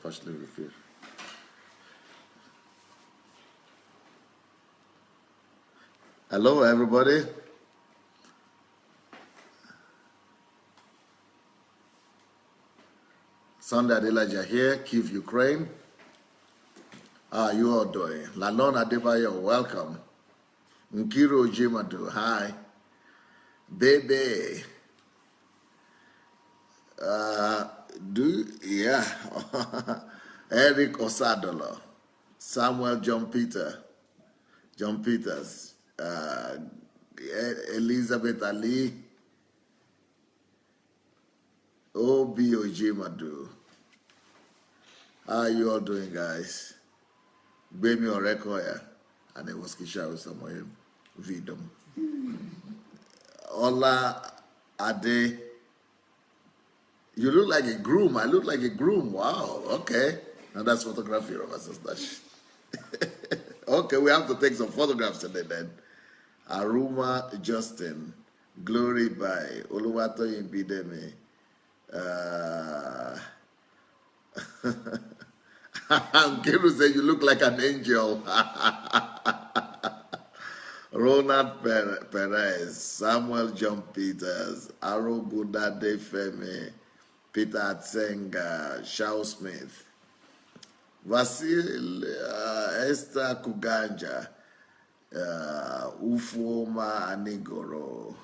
Partially refill. Hello, everybody. Sunday Adelaja here, Kiev, Ukraine. How are you all doing? Lalon Adebayo, welcome. Nkiro Jimadu, hi. Baby. Yeah. Eric Osadolo. Samuel John Peters. Elizabeth Ali. Obi Ojimadu. How are you all doing, guys? Bemi Orekoya. And it was Kisha Usamoyem. Vidom. Ola Ade. You look like a groom. I look like a groom. Wow. Okay. Now that's photography of us. Okay, we have to take some photographs today then. Aruma Justin. Glory by Oluwato Bideme. Kiru said you look like an angel. Ronald Perez, Samuel John Peters, Aro Buddha De Femi, Peter Atsenga, Shao Smith, Vasil Esther Kuganja, Ufoma Anigoro.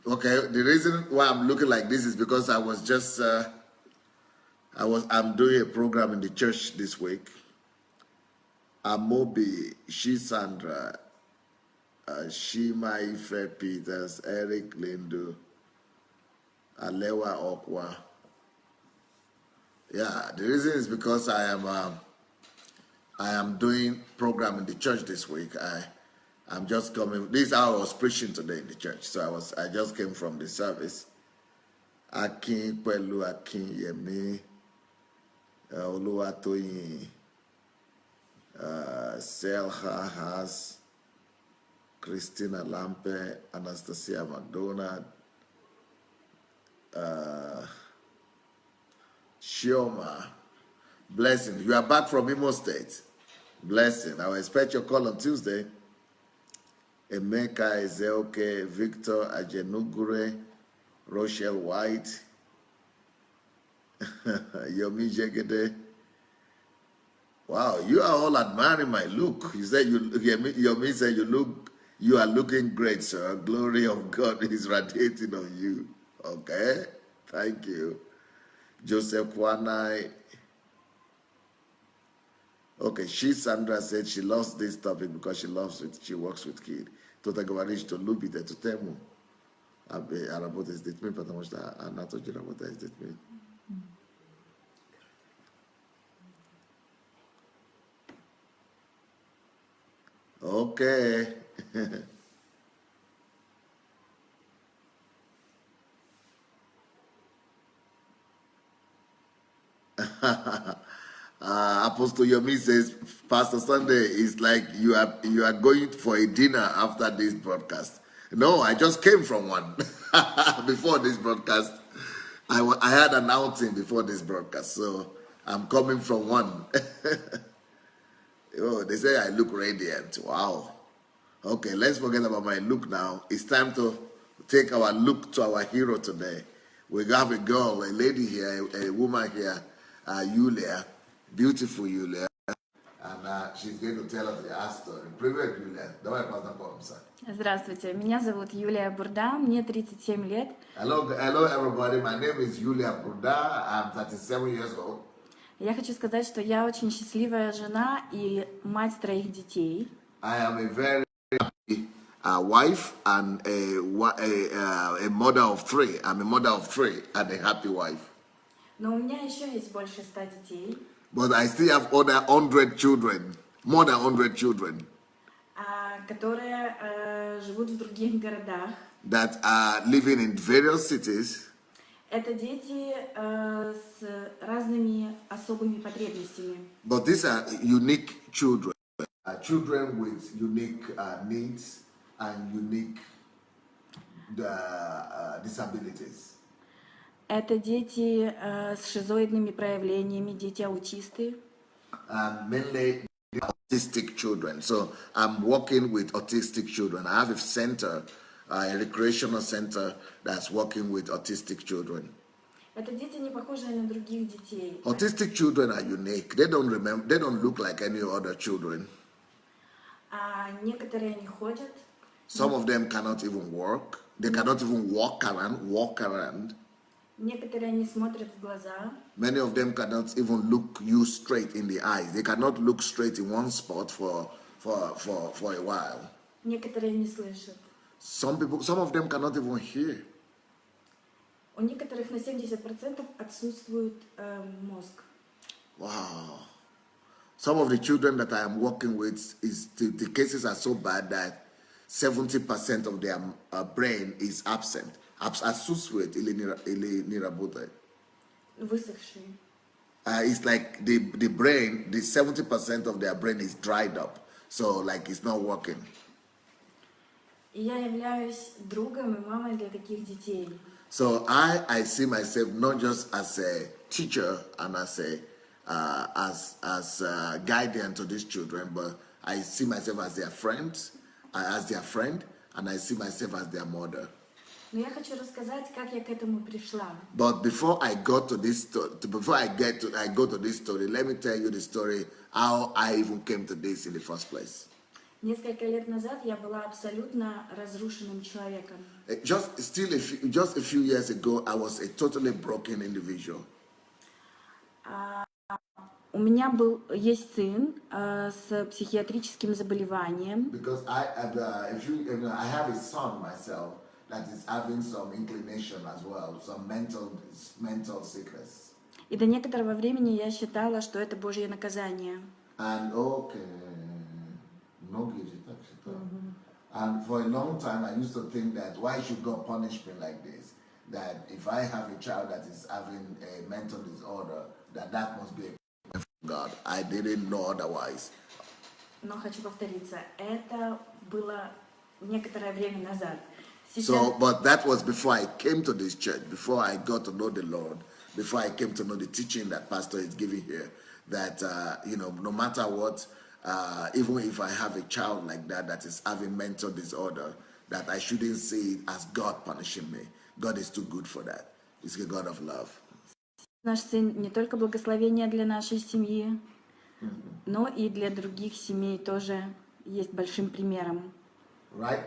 Okay, the reason why I'm looking like this is because I was just I'm doing a program in the church this week. Amobi, Shisandra, Shima Ife Peters, Eric Lindu, Alewa Okwa. Yeah, the reason is because I am doing program in the church this week. I'm just coming. This is how I was preaching today in the church. So I just came from the service. Akin Pelu Akin Yemi, Oluwatoyin. Selha has Christina Lampe, Anastasia McDonald, Shioma. Blessing. You are back from Imo State. Blessing. I will expect your call on Tuesday. Emeka Ezeoke, Victor Ajenugure, Rochelle White, Yomi Jegede. Wow, you are all admiring my look. You said Yomi said you are looking great, sir. Glory of God is radiating on you. Okay, thank you. Joseph Kwanai. Okay, Sandra said she loves this topic because she works with kids. Tota Gavarish to Lubite to Temu. Arabot is statement, but I'm not talking about that statement. Okay. Apostle Yomi says, Pastor Sunday is like you are going for a dinner after this broadcast. No, I just came from one. Before this broadcast, I had an outing before this broadcast, so I'm coming from one. Oh, they say I look radiant. Wow. Okay, let's forget about my look now. It's time to take our look to our hero today. We have a girl, a lady here, a woman here, Yulia, beautiful Yulia, and she's going to tell us her story. Привет, Юлия. Давай познакомимся. Здравствуйте, меня зовут Юлия Бурда, мне 37 лет. Hello everybody. My name is Yulia Burda. I'm 37 years old. Я хочу сказать, что я очень счастливая жена и мать 3 детей. I am a very happy wife and a mother of 3. I'm a mother of 3 and a happy wife. Но у меня еще есть больше 100 детей. But I still have other 100 children, more than 100 children. Которые живут в других городах. That are living in various cities. Это дети с разными особыми потребностями. But these are unique children. Children with unique needs and unique the disabilities. Это дети с шизоидными проявлениями, дети-аутисты. And mainly autistic children. So I'm working with autistic children. I have a center, a recreational center that's working with autistic children. Это дети, не похожие на других детей. Autistic children are unique. They don't look like any other children. Некоторые не ходят. Some of them cannot even walk. They cannot even walk around. Некоторые не смотрят в глаза. Many of them cannot even look you straight in the eyes. They cannot look straight in one spot for a while. Некоторые не слышат. Some of them cannot even hear. У некоторых на 70% отсутствует мозг. Wow. Some of the children that I am working with, the cases are so bad that 70% of their brain is absent. Отсутствует или не работает. Высохшие. It's like the brain, the 70% of their brain is dried up. So like it's not working. И я являюсь другом и мамой для таких детей. So I see myself not just as a teacher and as a guardian to these children, but I see myself as their friend, and I see myself as their mother. Но я хочу рассказать, как я к этому пришла. But before I go to this story, let me tell you the story how I even came to this in the first place. Несколько лет назад я была абсолютно разрушенным человеком. Just a few years ago, I was a totally broken individual. У меня есть сын с психиатрическим заболеванием. Because I have a son myself that is having some inclination as well, some mental sickness. И до некоторого времени я считала, что это Божье наказание. And and for a long time, I used to think that why should God punish me like this? That if I have a child that is having a mental disorder, that must be a punishment from God. I didn't know otherwise. Но хочу повториться, это было некоторое время назад. So, but that was before I came to this church, before I got to know the Lord, before I came to know the teaching that Pastor is giving here, that, no matter what, even if I have a child like that is having mental disorder, that I shouldn't see it as God punishing me. God is too good for that. He's a God of love. Наш сын не только благословение для нашей семьи, но и для других семей тоже есть большим примером. Right?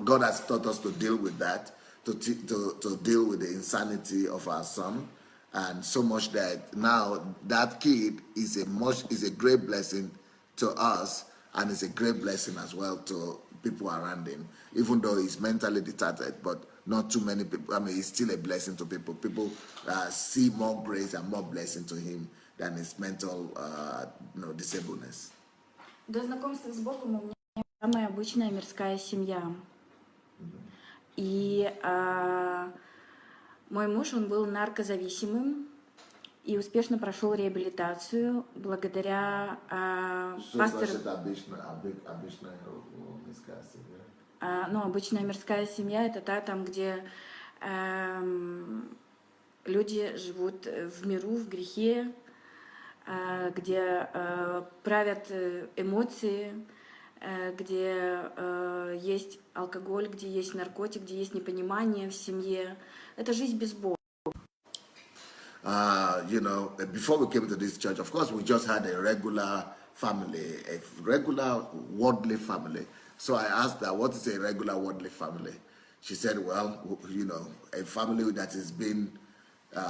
God has taught us to deal with that, to deal with the insanity of our son, and so much that now that kid is a great blessing to us, and it's a great blessing as well to people around him, even though he's mentally retarded, but not too many people. I mean, it's still a blessing to people. People see more grace and more blessing to him than his mental disableness. До знакомства с Богом у меня самая обычная мирская семья. И мой муж, он был наркозависимым и успешно прошел реабилитацию благодаря пастору. Обычная мирская семья — это там, где люди живут в миру, в грехе, где правят эмоции, где есть алкоголь, где есть наркотик, где есть непонимание в семье. Это жизнь без Бога. Before we came to this church, of course, we just had a regular family, a regular worldly family. So I asked her, what is a regular worldly family? She said, well, a family that is being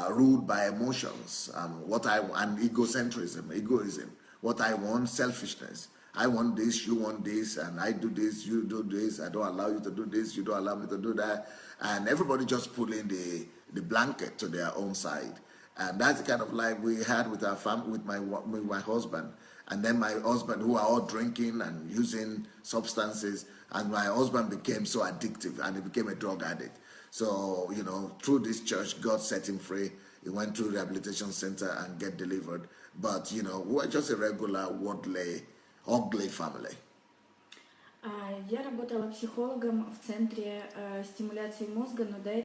ruled by emotions, and egoism. What I want, selfishness. I want this, you want this, and I do this, you do this. I don't allow you to do this, you don't allow me to do that. And everybody just pulling the blanket to their own side. And that's the kind of life we had with our family, with my husband. And then my husband, who are all drinking and using substances, and my husband became so addictive, and he became a drug addict. So, through this church, God set him free. He went to rehabilitation center and get delivered. But, we were just a regular, worldly, ugly family. Я работала психологом в центре стимуляции мозга, но до этого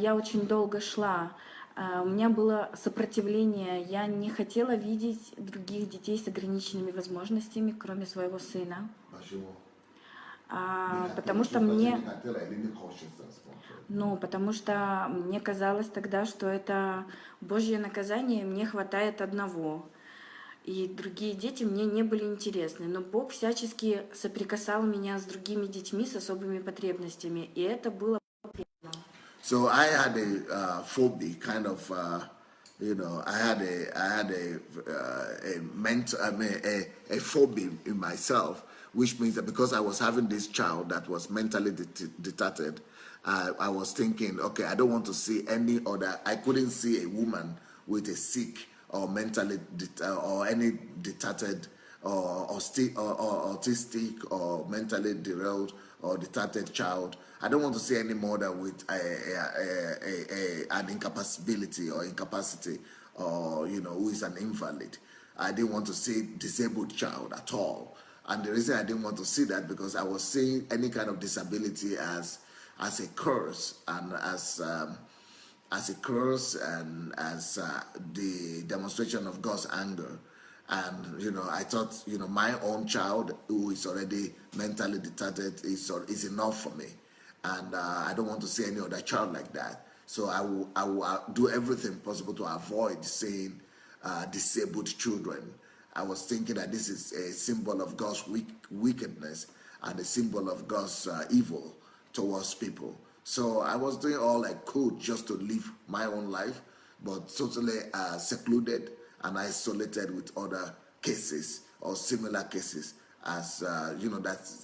я очень долго шла. У меня было сопротивление, я не хотела видеть других детей с ограниченными возможностями, кроме своего сына. Почему? Потому что мне, потому что мне казалось тогда, что это Божье наказание, мне хватает одного. И другие дети мне не были интересны. Но Бог всячески соприкасал меня с другими детьми с особыми потребностями. И это было приятно. So I had a phobia, kind of, I had a mental, a phobia in myself, which means that because I was having this child that was mentally retarded, I was thinking, okay, I don't want to see any other. I couldn't see a woman with a sick or mentally or any retarded or autistic or mentally derailed or retarded child. I don't want to see any mother with an incapacity or incapacity or, who is an invalid. I didn't want to see disabled child at all. And the reason I didn't want to see that because I was seeing any kind of disability as a curse and as a curse and as the demonstration of God's anger. And, I thought, my own child who is already mentally retarded is enough for me. And I don't want to see any other child like that. So I will do everything possible to avoid seeing disabled children. I was thinking that this is a symbol of God's wickedness and a symbol of God's evil towards people. So I was doing all I could just to live my own life, but totally secluded and isolated with other cases or similar cases as,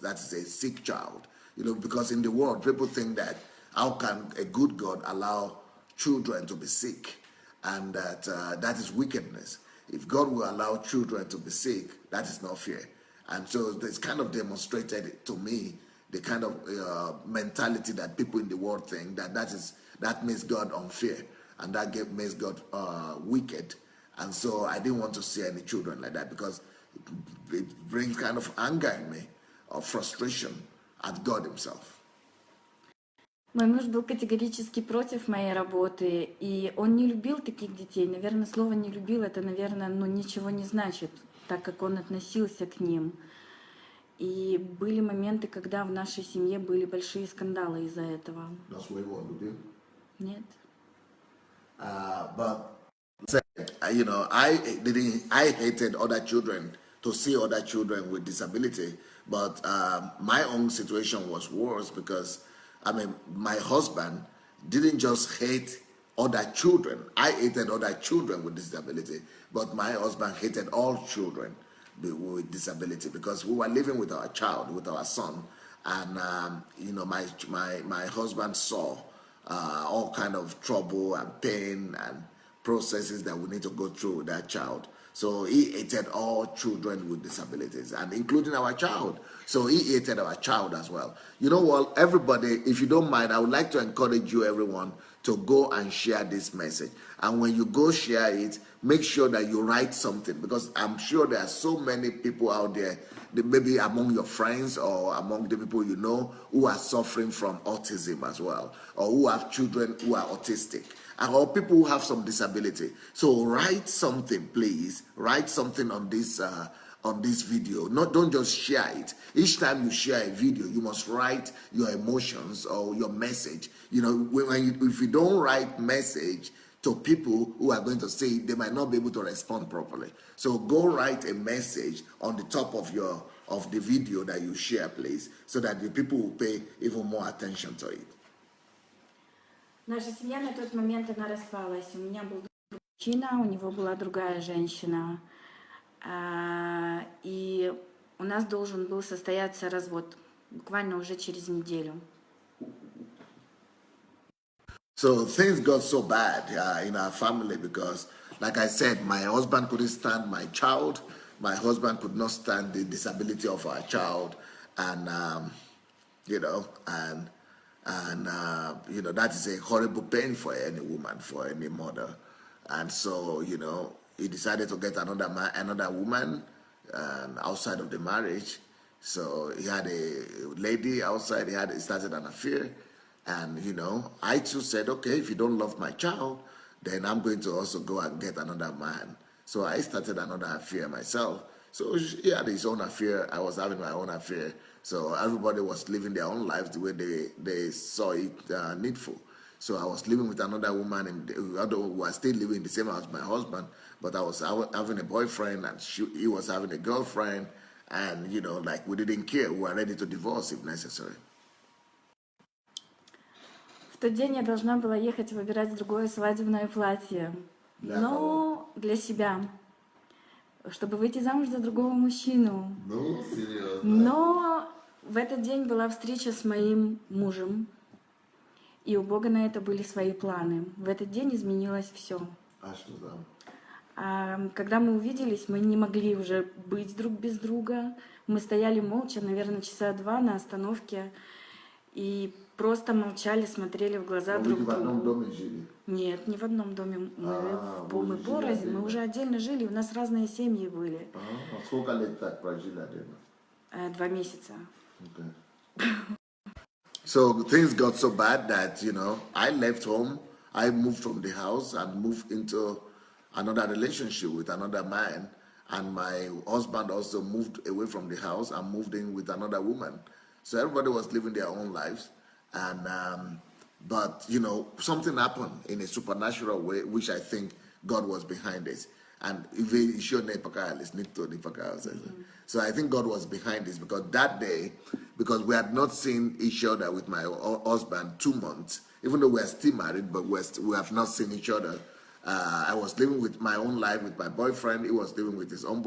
that's a sick child. Because in the world, people think that how can a good God allow children to be sick? And that is wickedness. If God will allow children to be sick, that is not fair. And so it's kind of demonstrated to me the kind of mentality that people in the world think that makes God unfair and that makes God wicked. And so I didn't want to see any children like that because it brings kind of anger in me or frustration at God himself. Мой муж был категорически против моей работы, и он не любил таких детей. Наверное, слово «не любил» это, наверное, ничего не значит, так как он относился к ним. И были моменты, когда в нашей семье были большие скандалы из-за этого. Нет. But I hated other children to see other children with disability. But my own situation was worse because, my husband didn't just hate other children. I hated other children with disability, but my husband hated all children with disability because we were living with our child, with our son, and my husband saw all kind of trouble and pain and processes that we need to go through with that child. So he hated all children with disabilities, and including our child. So he hated our child as well. You know what, everybody, if you don't mind, I would like to encourage you, everyone, to go and share this message. And when you go share it, make sure that you write something, because I'm sure there are so many people out there, maybe among your friends or among the people you know, who are suffering from autism as well, or who have children who are autistic, or people who have some disability. So write something, please. Write something on this video. Don't just share it. Each time you share a video, you must write your emotions or your message. If you don't write message to people who are going to see it, they might not be able to respond properly. So go write a message on the top of the video that you share, please, so that the people will pay even more attention to it. Наша семья на тот момент, она распалась. У меня был другой мужчина, у него была другая женщина. И у нас должен был состояться развод буквально уже через неделю. So things got so bad in our family because, like I said, my husband couldn't stand my child. My husband could not stand the disability of our child, and that is a horrible pain for any woman, for any mother. And so, he decided to get another woman outside of the marriage. So he had a lady outside. He started an affair, and I too said, okay, if you don't love my child, then I'm going to also go and get another man. So I started another affair myself. So he had his own affair. I was having my own affair. So everybody was living their own lives the way they saw it needful. So I was living with another woman, although we were still living in the same house, my husband, but I was having a boyfriend, and he was having a girlfriend, and like we didn't care. We were ready to divorce if necessary. В тот день я должна была ехать выбирать другое свадебное платье, но для себя, чтобы выйти замуж за другого мужчину. Но в этот день была встреча с моим мужем, и у Бога на это были свои планы. В этот день изменилось все. А что там? Когда мы увиделись, мы не могли уже быть друг без друга. Мы стояли молча, наверное, часа 2 на остановке, и просто молчали, смотрели в глаза друг другу. Вы в одном доме жили? Нет, не в одном доме. Мы порознь, мы уже отдельно жили, у нас разные семьи были. Сколько лет так прожили отдельно? 2 месяца. Okay. So things got so bad that, I left home, I moved from the house and moved into another relationship with another man. And my husband also moved away from the house and moved in with another woman. So everybody was living their own lives. And, but, something happened in a supernatural way, which I think God was behind this. And so I think God was behind this, because that day, because we had not seen each other with my husband 2 months, even though we are still married, but we have not seen each other. I was living with my own life with my boyfriend. He was living with his own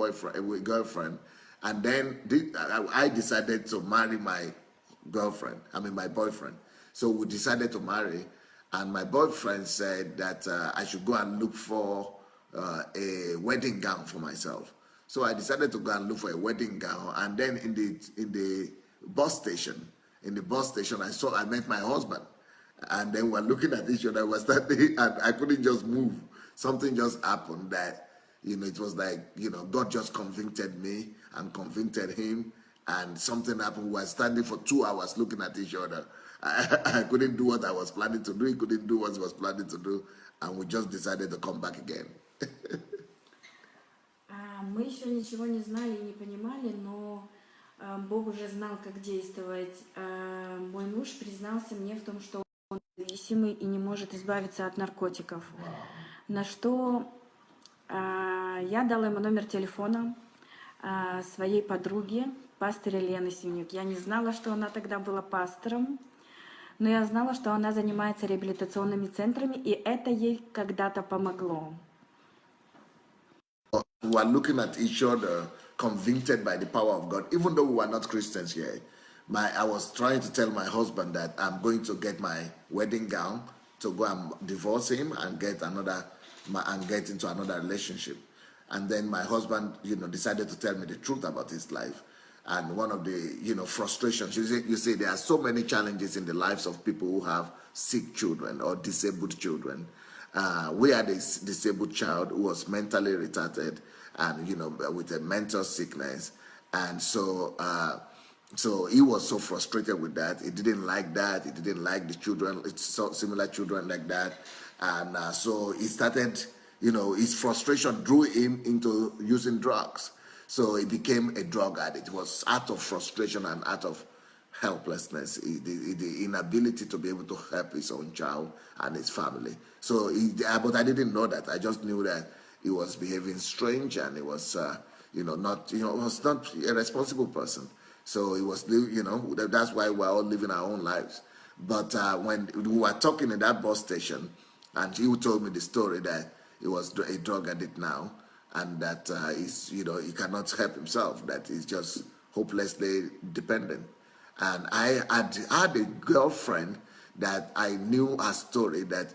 girlfriend. And then I decided to marry my boyfriend. So we decided to marry, and my boyfriend said that I should go and look for a wedding gown for myself. So I decided to go and look for a wedding gown, and then in the bus station, I met my husband, and then we're looking at each other. We're starting, and I couldn't just move. Something just happened that it was like God just convicted me and convicted him, and something happened. We were standing for 2 hours looking at each other. I couldn't do what I was planning to do. He couldn't do what he was planning to do, and we just decided to come back again. Мы еще ничего не знали и не понимали, но Бог уже знал, как действовать. Мой муж признался мне в том, что он зависимый и не может избавиться от наркотиков. На что я дала ему номер телефона своей подруги, пастыря Лены Синюк. Я не знала, что она тогда была пастором, но я знала, что она занимается реабилитационными центрами, и это ей когда-то помогло. We were looking at each other, convicted by the power of God, even though we were not Christians yet. I was trying to tell my husband that I'm going to get my wedding gown to go and divorce him and get into another relationship. And then my husband, decided to tell me the truth about his life. And one of the, frustrations, you say there are so many challenges in the lives of people who have sick children or disabled children. We had a disabled child who was mentally retarded and, with a mental sickness. And so he was so frustrated with that. He didn't like that. He didn't like the children, similar children like that. And so he started, his frustration drew him into using drugs. So he became a drug addict. It was out of frustration and out of helplessness, the inability to be able to help his own child and his family. So, but I didn't know that. I just knew that he was behaving strange, and he was, was not a responsible person. So he was, that's why we're all living our own lives. But when we were talking in that bus station, and he told me the story that he was a drug addict now, and that he cannot help himself, that he's just hopelessly dependent. And I had a girlfriend that I knew her story, that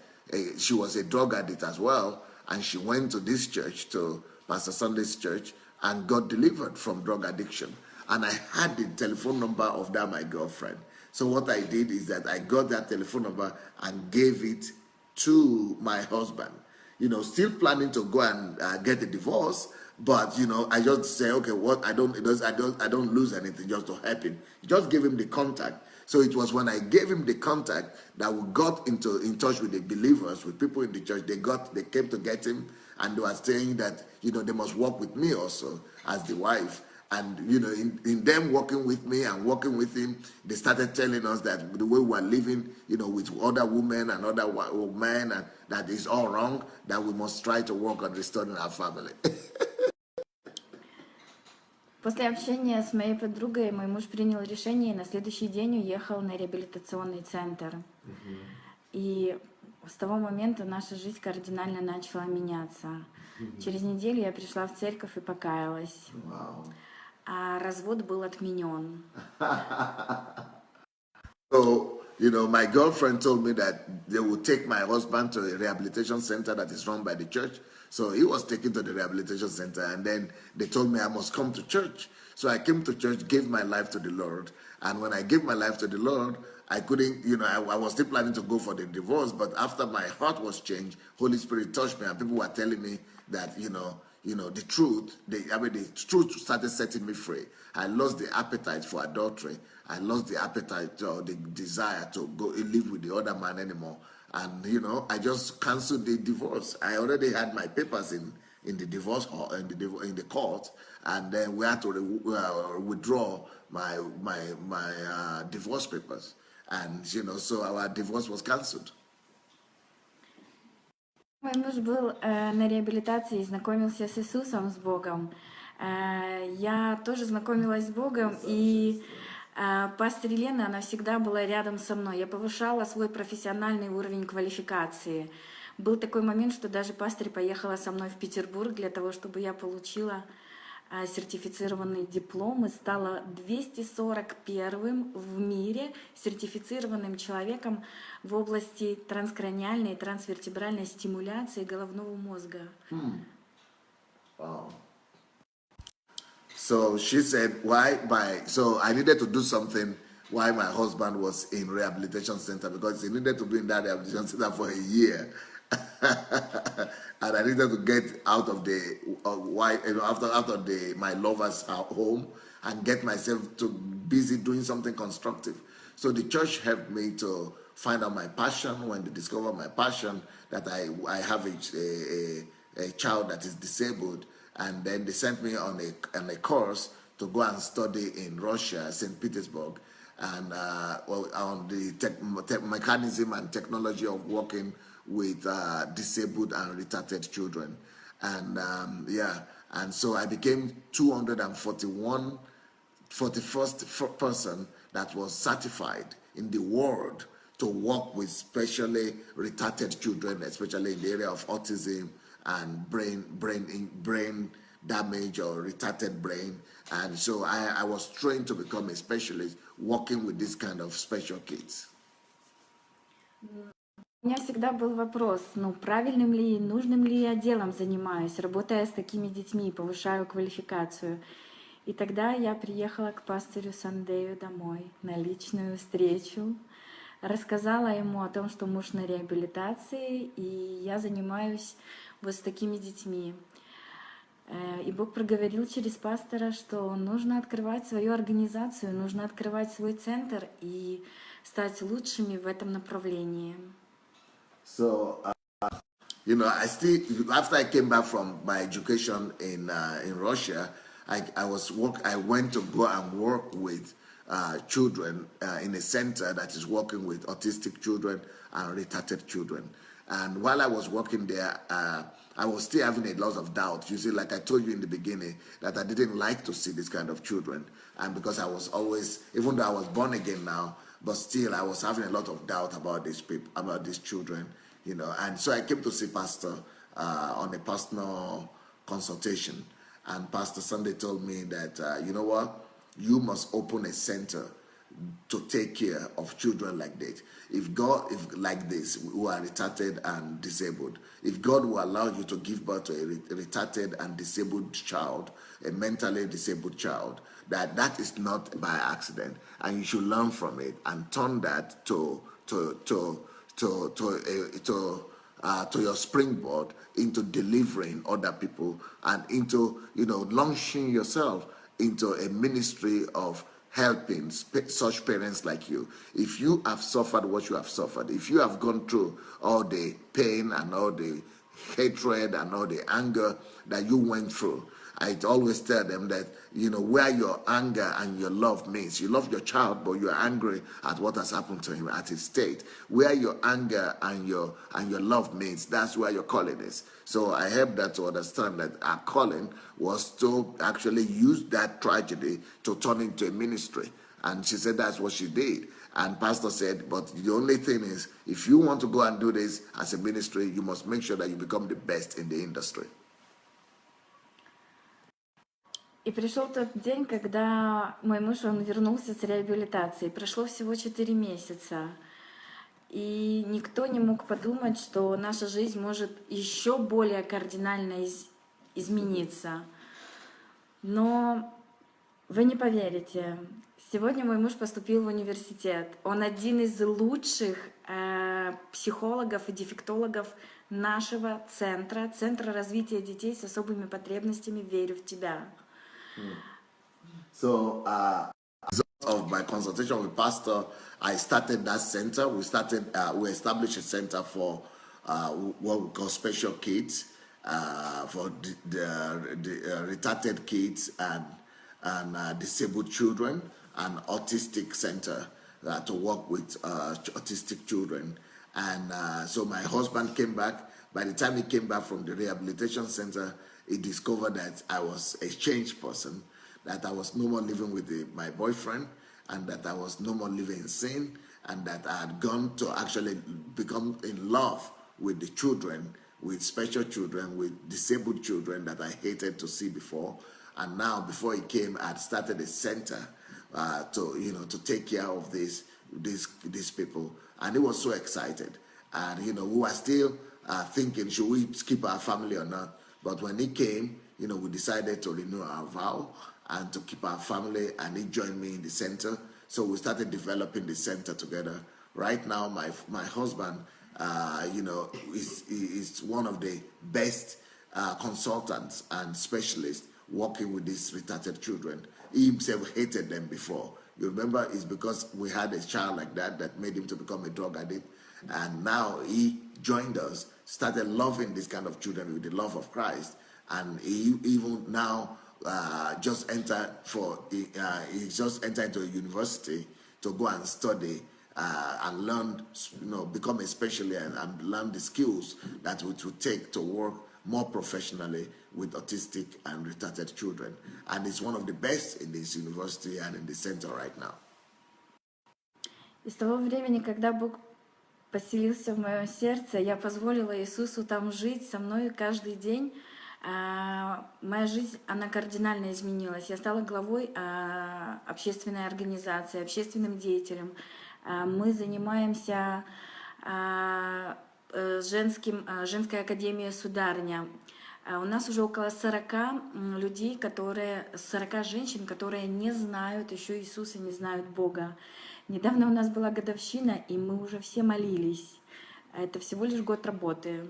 she was a drug addict as well, and she went to this church, to Pastor Sunday's church, and got delivered from drug addiction. And I had the telephone number of my girlfriend. So what I did is that I got that telephone number and gave it to my husband. Still planning to go and get a divorce, But I just say, okay, what I don't lose anything just to help him. Just give him the contact. So it was when I gave him the contact that we got in touch with the believers, with people in the church. They came to get him, and they were saying that they must work with me also as the wife. And in them working with me and working with him, they started telling us that the way we are living, with other women and other men, and that is all wrong. That we must try to work on restoring our family. После общения с моей подругой мой муж принял решение и на следующий день уехал на реабилитационный центр. И с того момента наша жизнь кардинально начала меняться. Через неделю я пришла в церковь и покаялась. А развод был отменен. So, my girlfriend told me that they would take my husband to a rehabilitation center that is run by the church. So he was taken to the rehabilitation center, and then they told me I must come to church. So I came to church, gave my life to the Lord. And when I gave my life to the Lord, I couldn't, I was still planning to go for the divorce, but after my heart was changed, Holy Spirit touched me, and people were telling me that, the truth, the truth started setting me free. I lost the appetite for adultery. I lost the appetite or the desire to go live with the other man anymore. And, I just canceled the divorce. I already had my papers in the divorce hall, in the court, and then we had to withdraw my divorce papers. And, so our divorce was canceled. Мой муж был на реабилитации и знакомился с Иисусом, с Богом. Я тоже знакомилась с Богом, и пастор Елена, она всегда была рядом со мной. Я повышала свой профессиональный уровень квалификации. Был такой момент, что даже пастор поехала со мной в Петербург для того, чтобы я получила сертифицированный диплом и стала 241-м в мире сертифицированным человеком в области транскраниальной и трансвертебральной стимуляции головного мозга. Wow. So she said, so I needed to do something while my husband was in rehabilitation center, because he needed to be in that rehabilitation center for a year. And I needed to get out of the after my lover's home and get myself to busy doing something constructive. So the church helped me to find out my passion. When they discovered my passion, that I have a child that is disabled, and then they sent me on a course to go and study in Russia, St. Petersburg, and on the mechanism and technology of working with disabled and retarded children. And and so I became 41st person that was certified in the world to work with specially retarded children, especially in the area of autism and brain damage or retarded brain. And so I was trained to become a specialist working with this kind of special kids. У меня всегда был вопрос, правильным ли, нужным ли я делом занимаюсь, работая с такими детьми, повышаю квалификацию. И тогда я приехала к пастору Сандею домой на личную встречу, рассказала ему о том, что муж на реабилитации, и я занимаюсь вот с такими детьми. И Бог проговорил через пастора, что нужно открывать свою организацию, нужно открывать свой центр и стать лучшими в этом направлении. So, I still, after I came back from my education in Russia, I went to go and work with children in a center that is working with autistic children and retarded children. And while I was working there, I was still having a lot of doubt. You see, like I told you in the beginning, that I didn't like to see this kind of children. And because I was always, even though I was born again now, but still I was having a lot of doubt about these people, about these children, And so I came to see Pastor on a personal consultation. And Pastor Sunday told me that, you know what, you must open a center to take care of children like this. If like this, who are retarded and disabled, if God will allow you to give birth to a retarded and disabled child, a mentally disabled child, that is not by accident, and you should learn from it and turn that to to your springboard into delivering other people and into, launching yourself into a ministry of helping such parents like you. If you have suffered what you have suffered, if you have gone through all the pain and all the hatred and all the anger that you went through, I always tell them that, where your anger and your love means. You love your child, but you're angry at what has happened to him, at his state. Where your anger and your love means, that's where your calling is. So I help that to understand that our calling was to actually use that tragedy to turn into a ministry. And she said that's what she did. And Pastor said, but the only thing is, if you want to go and do this as a ministry, you must make sure that you become the best in the industry. И пришел тот день, когда мой муж, он вернулся с реабилитации. Прошло всего 4 месяца. И никто не мог подумать, что наша жизнь может еще более кардинально измениться. Но вы не поверите, сегодня мой муж поступил в университет. Он один из лучших психологов и дефектологов нашего центра, Центра развития детей с особыми потребностями «Верю в тебя». So, of my consultation with Pastor, I started that center. We established a center for what we call special kids, for the retarded kids and disabled children, and autistic center to work with autistic children. And so my husband came back. By the time he came back from the rehabilitation center, he discovered that I was a changed person, that I was no more living with my boyfriend, and that I was no more living in sin, and that I had gone to actually become in love with the children, with special children, with disabled children that I hated to see before. And now, before he came, I had started a center to take care of these people. And he was so excited. And, we were still thinking, should we keep our family or not? But when he came, we decided to renew our vow and to keep our family, and he joined me in the center. So we started developing the center together. Right now, my husband, is one of the best consultants and specialists working with these retarded children. He himself hated them before. You remember, it's because we had a child like that made him to become a drug addict. And now he joined us, started loving this kind of children with the love of Christ. And he even now just entered into a university to go and study and learn, become a specialist and learn the skills that it would take to work more professionally with autistic and retarded children. And it's one of the best in this university and in the center right now. И с того времени, когда Бог поселился в моем сердце, я позволила Иисусу там жить со мной каждый день. Моя жизнь, она кардинально изменилась. Я стала главой общественной организации, общественным деятелем. Мы занимаемся женской академией «Сударыня». У нас уже около 40 людей, 40 женщин, которые не знают еще Иисуса, не знают Бога. Недавно у нас была годовщина, и мы уже все молились. Это всего лишь год работы.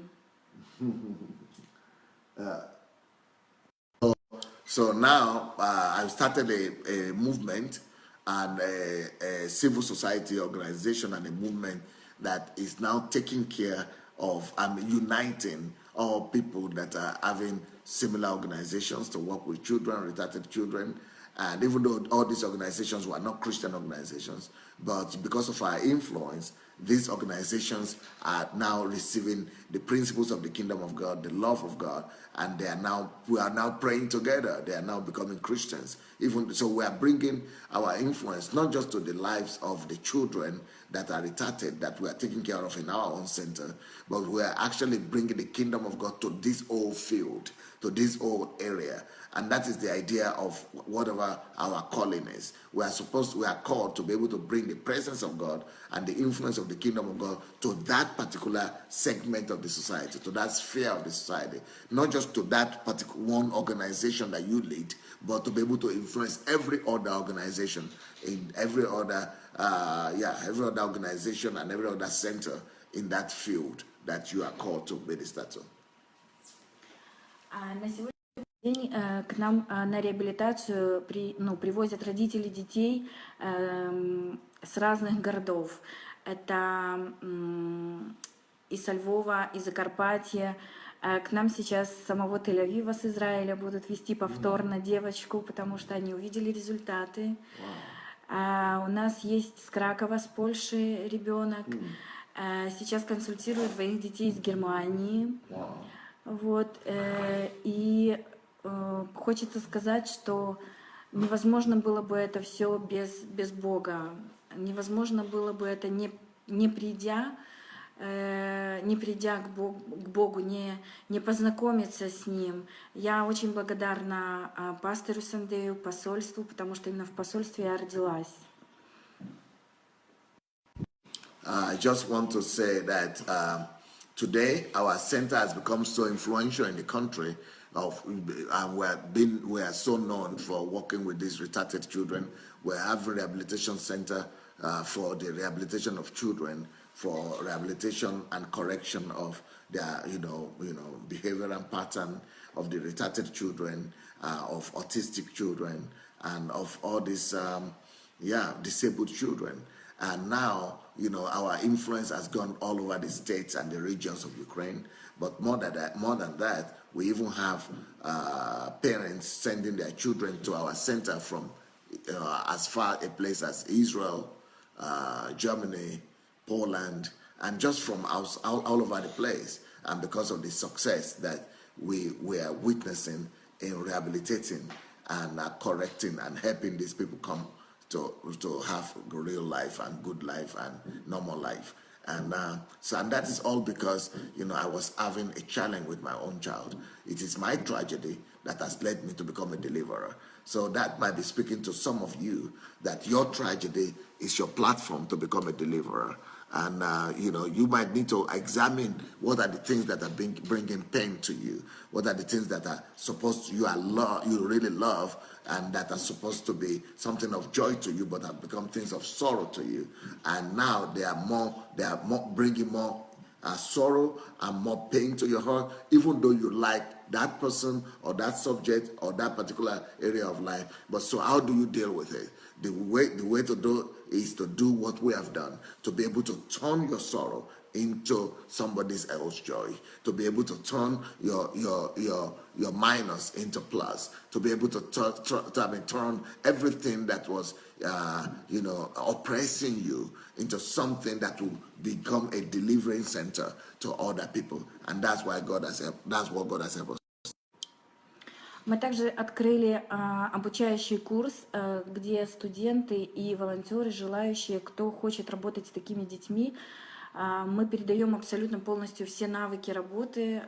So now I've started a movement and a civil society organization and a movement that is now taking care of uniting all people that are having similar organizations to work with children, retarded children. And even though all these organizations were not Christian organizations, but because of our influence, these organizations are now receiving the principles of the kingdom of God, the love of God, and we are now praying together. They are now becoming Christians. Even so, we are bringing our influence not just to the lives of the children that are retarded, that we are taking care of in our own center, but we are actually bringing the kingdom of God to this whole field, to this whole area. And that is the idea of whatever our calling is. We are called to be able to bring the presence of God and the influence of the kingdom of God to that particular segment of the society, to that sphere of the society. Not just to that particular one organization that you lead, but to be able to influence every other organization in every other organization and every other center in that field that you are called to minister to? На сегодняшний день к нам на реабилитацию привозят родители детей с разных городов. Это из Львова, из Закарпатья. К нам сейчас с самого Тель-Авива, с Израиля, будут вести повторно девочку, потому что они увидели результаты. У нас есть с Кракова, с Польши ребенок. Сейчас консультируют двоих детей из Германии. Вот. И хочется сказать, что невозможно было бы это все без Бога. Невозможно было бы это не придя к Богу, не познакомиться с Ним. Я очень благодарна пастору Сандею, посольству, потому что именно в посольстве я родилась. I just want to say that today our center has become so influential in the country, and we are so known for working with these retarded children. We have a rehabilitation center for the rehabilitation of children, for rehabilitation and correction of their behavioral pattern of the retarded children, of autistic children, and of all these disabled children. And now, our influence has gone all over the states and the regions of Ukraine. But more than that, we even have parents sending their children to our center from as far a place as Israel, Germany, Poland, and just from all over the place. And because of the success that we are witnessing in rehabilitating and correcting and helping these people come to have real life and good life and normal life. And that is all because, I was having a challenge with my own child. It is my tragedy that has led me to become a deliverer. So that might be speaking to some of you, that your tragedy is your platform to become a deliverer. And, you might need to examine what are the things that are bringing pain to you. What are the things that are you really love, and that are supposed to be something of joy to you, but have become things of sorrow to you. And now they are bringing more sorrow and more pain to your heart, even though you like that person or that subject or that particular area of life. But so how do you deal with it? The way to do is to do what we have done, to be able to turn your sorrow into somebody else's joy, to be able to turn your minus into plus, to be able to turn everything that was oppressing you into something that will become a delivering center to other people. And that's what God has helped us. Мы также открыли обучающий курс, где студенты и волонтеры, желающие, кто хочет работать с такими детьми, мы передаем абсолютно полностью все навыки работы,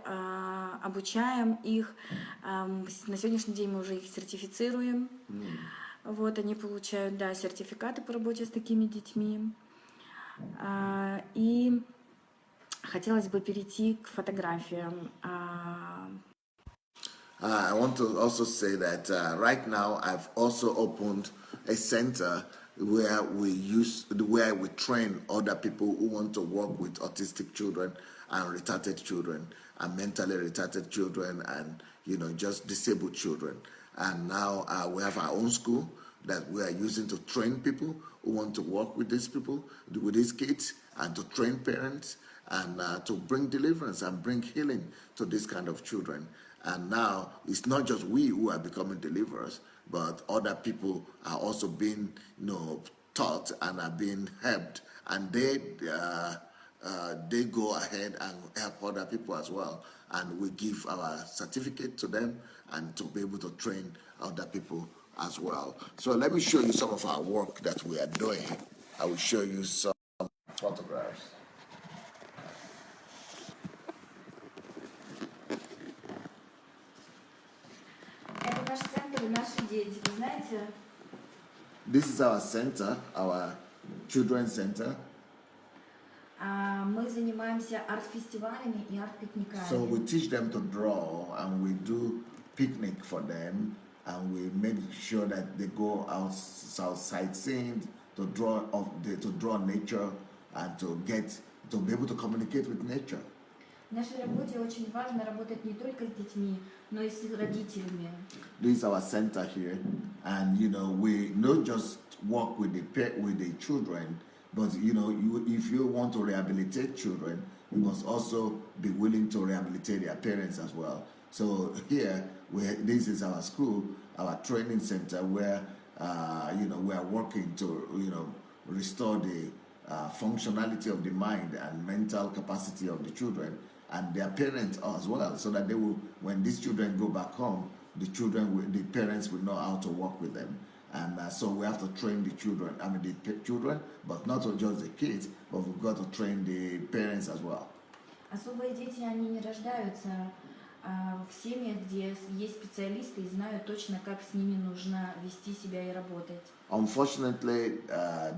обучаем их. На сегодняшний день мы уже их сертифицируем. Вот, они получают, сертификаты по работе с такими детьми. И хотелось бы перейти к фотографиям. I want to also say that right now I've also opened a center where we train other people who want to work with autistic children and retarded children and mentally retarded children and just disabled children. And now we have our own school that we are using to train people who want to work with these people, with these kids, and to train parents and to bring deliverance and bring healing to this kind of children. And now it's not just we who are becoming deliverers, but other people are also being, taught and are being helped, and they go ahead and help other people as well. And we give our certificate to them and to be able to train other people as well. So let me show you some of our work that we are doing. I will show you some photographs. This is our center, our children's center. Мы занимаемся арт-фестивалями и арт-пикниками. So we teach them to draw, and we do picnic for them, and we make sure that they go out sightseeing to draw nature and to be able to communicate with nature. В нашей работе очень важно работать не только с детьми, но и с родителями. This is our center here, and we not just work with the children, but if you want to rehabilitate children, you must also be willing to rehabilitate their parents as well. So here, this is our school, our training center, where we are working to restore the functionality of the mind and mental capacity of the children and their parents as well, so that they will, when these children go back home, the parents will know how to work with them. And so we have to train the children, but not just the kids, but we've got to train the parents as well. Особые дети, они не рождаются в семьях, где есть специалисты и знают точно, как с ними нужно вести себя и работать. Unfortunately,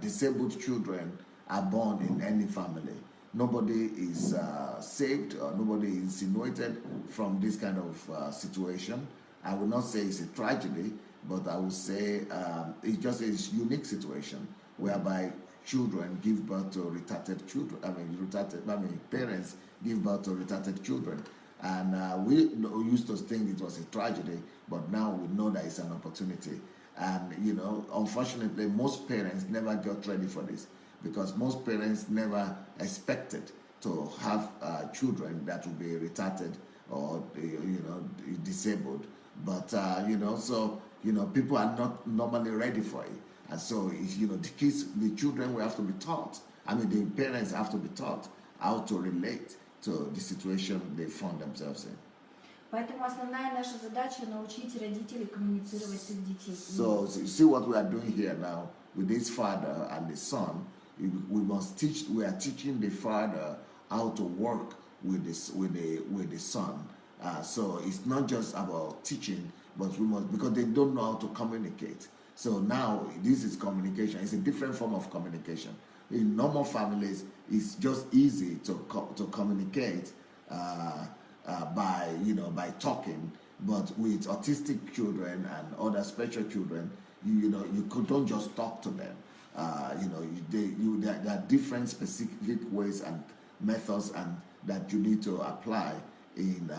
disabled children are born in any family. Nobody is saved or nobody is insinuated from this kind of situation. I will not say it's a tragedy, but I would say it's just a unique situation whereby children give birth to retarded children. Parents give birth to retarded children. And we used to think it was a tragedy, but now we know that it's an opportunity. And, unfortunately, most parents never got ready for this, because most parents never expected to have children that will be retarded or disabled. But people are not normally ready for it, and so the children will have to be taught. The parents have to be taught how to relate to the situation they found themselves in. Поэтому основная наша задача научить родителей коммуницировать с их детьми. So see what we are doing here now with this father and the son. We are teaching the father how to work with the son. So it's not just about teaching, but we must, because they don't know how to communicate. So now this is communication. It's a different form of communication. In normal families, it's just easy to communicate by talking. But with autistic children and other special children, you don't just talk to them. There are different specific ways and methods and that you need to apply in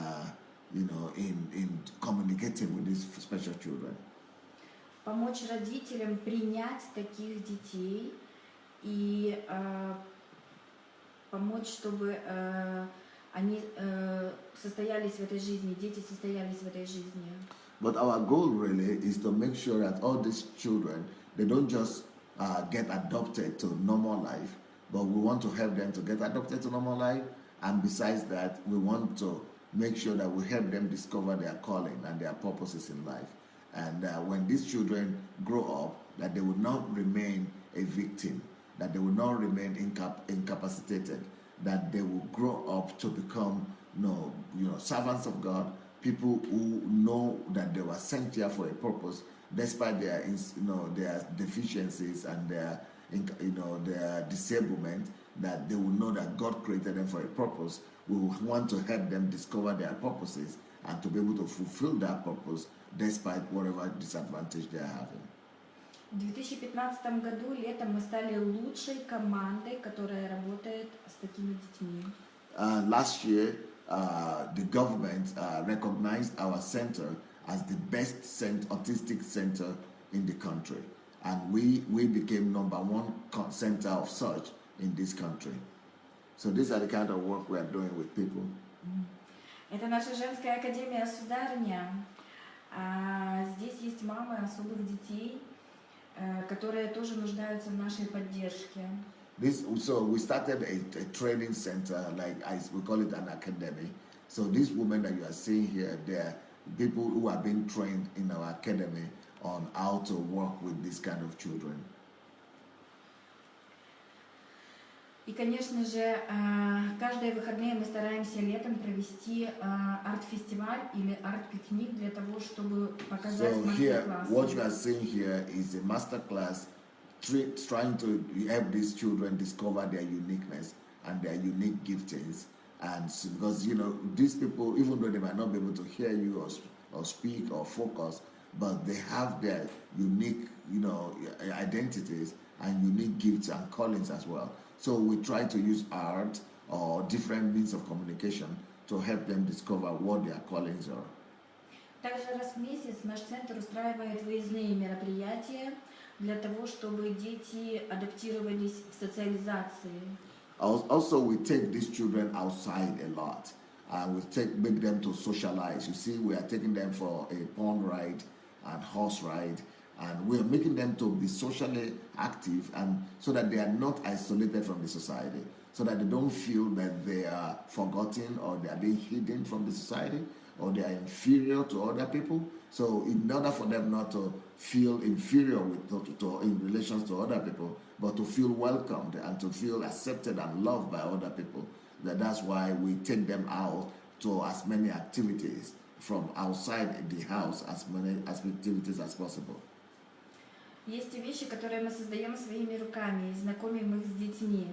communicating with these special children. Помочь родителям принять таких детей и помочь, чтобы они состоялись в этой жизни, дети состоялись в этой жизни. But our goal really is to make sure that all these children, they don't just get adopted to normal life, but we want to help them to get adopted to normal life, and besides that, we want to make sure that we help them discover their calling and their purposes in life. And when these children grow up, that they will not remain a victim, that they will not remain incapacitated, that they will grow up to become servants of God, people who know that they were sent here for a purpose, despite their deficiencies and their disablement, that they will know that God created them for a purpose. We want to help them discover their purposes and to be able to fulfill that purpose despite whatever disadvantage they are having. В 2015 году летом мы стали лучшей командой, которая работает с такими детьми. Last year, the government recognized our center as the best autistic center in the country, and we became #1 center of such in this country. So these are the kind of work we are doing with people. Это наша женская академия «Сударыня». Здесь есть мамы особых детей, которые тоже нуждаются в нашей поддержке. So we started a training center, we call it an academy. So these women that you are seeing here, they're people who are being trained in our academy on how to work with this kind of children. И, конечно же, каждые выходные мы стараемся летом провести арт-фестиваль или арт-пикник для того, чтобы показать мастер-классы. What you are seeing here is a master class trying to help these children discover their uniqueness and their unique giftings. And so, because these people, even though they might not be able to hear you or speak or focus, but they have their unique identities and unique gifts and callings as well. So we try to use art or different means of communication to help them discover what their callings are. Также раз в месяц наш центр устраивает выездные мероприятия для того, чтобы дети адаптировались в социализации. Also, we take these children outside a lot, and make them to socialize. You see, we are taking them for a pond ride and horse ride, and we are making them to be socially active, and so that they are not isolated from the society, so that they don't feel that they are forgotten or they are being hidden from the society or they are inferior to other people. So in order for them not to feel inferior in relations to other people, but to feel welcomed and to feel accepted and loved by other people, that's why we take them out to as many activities from outside the house, as many activities as possible. Есть вещи, которые мы создаем своими руками, и знакомим их с детьми.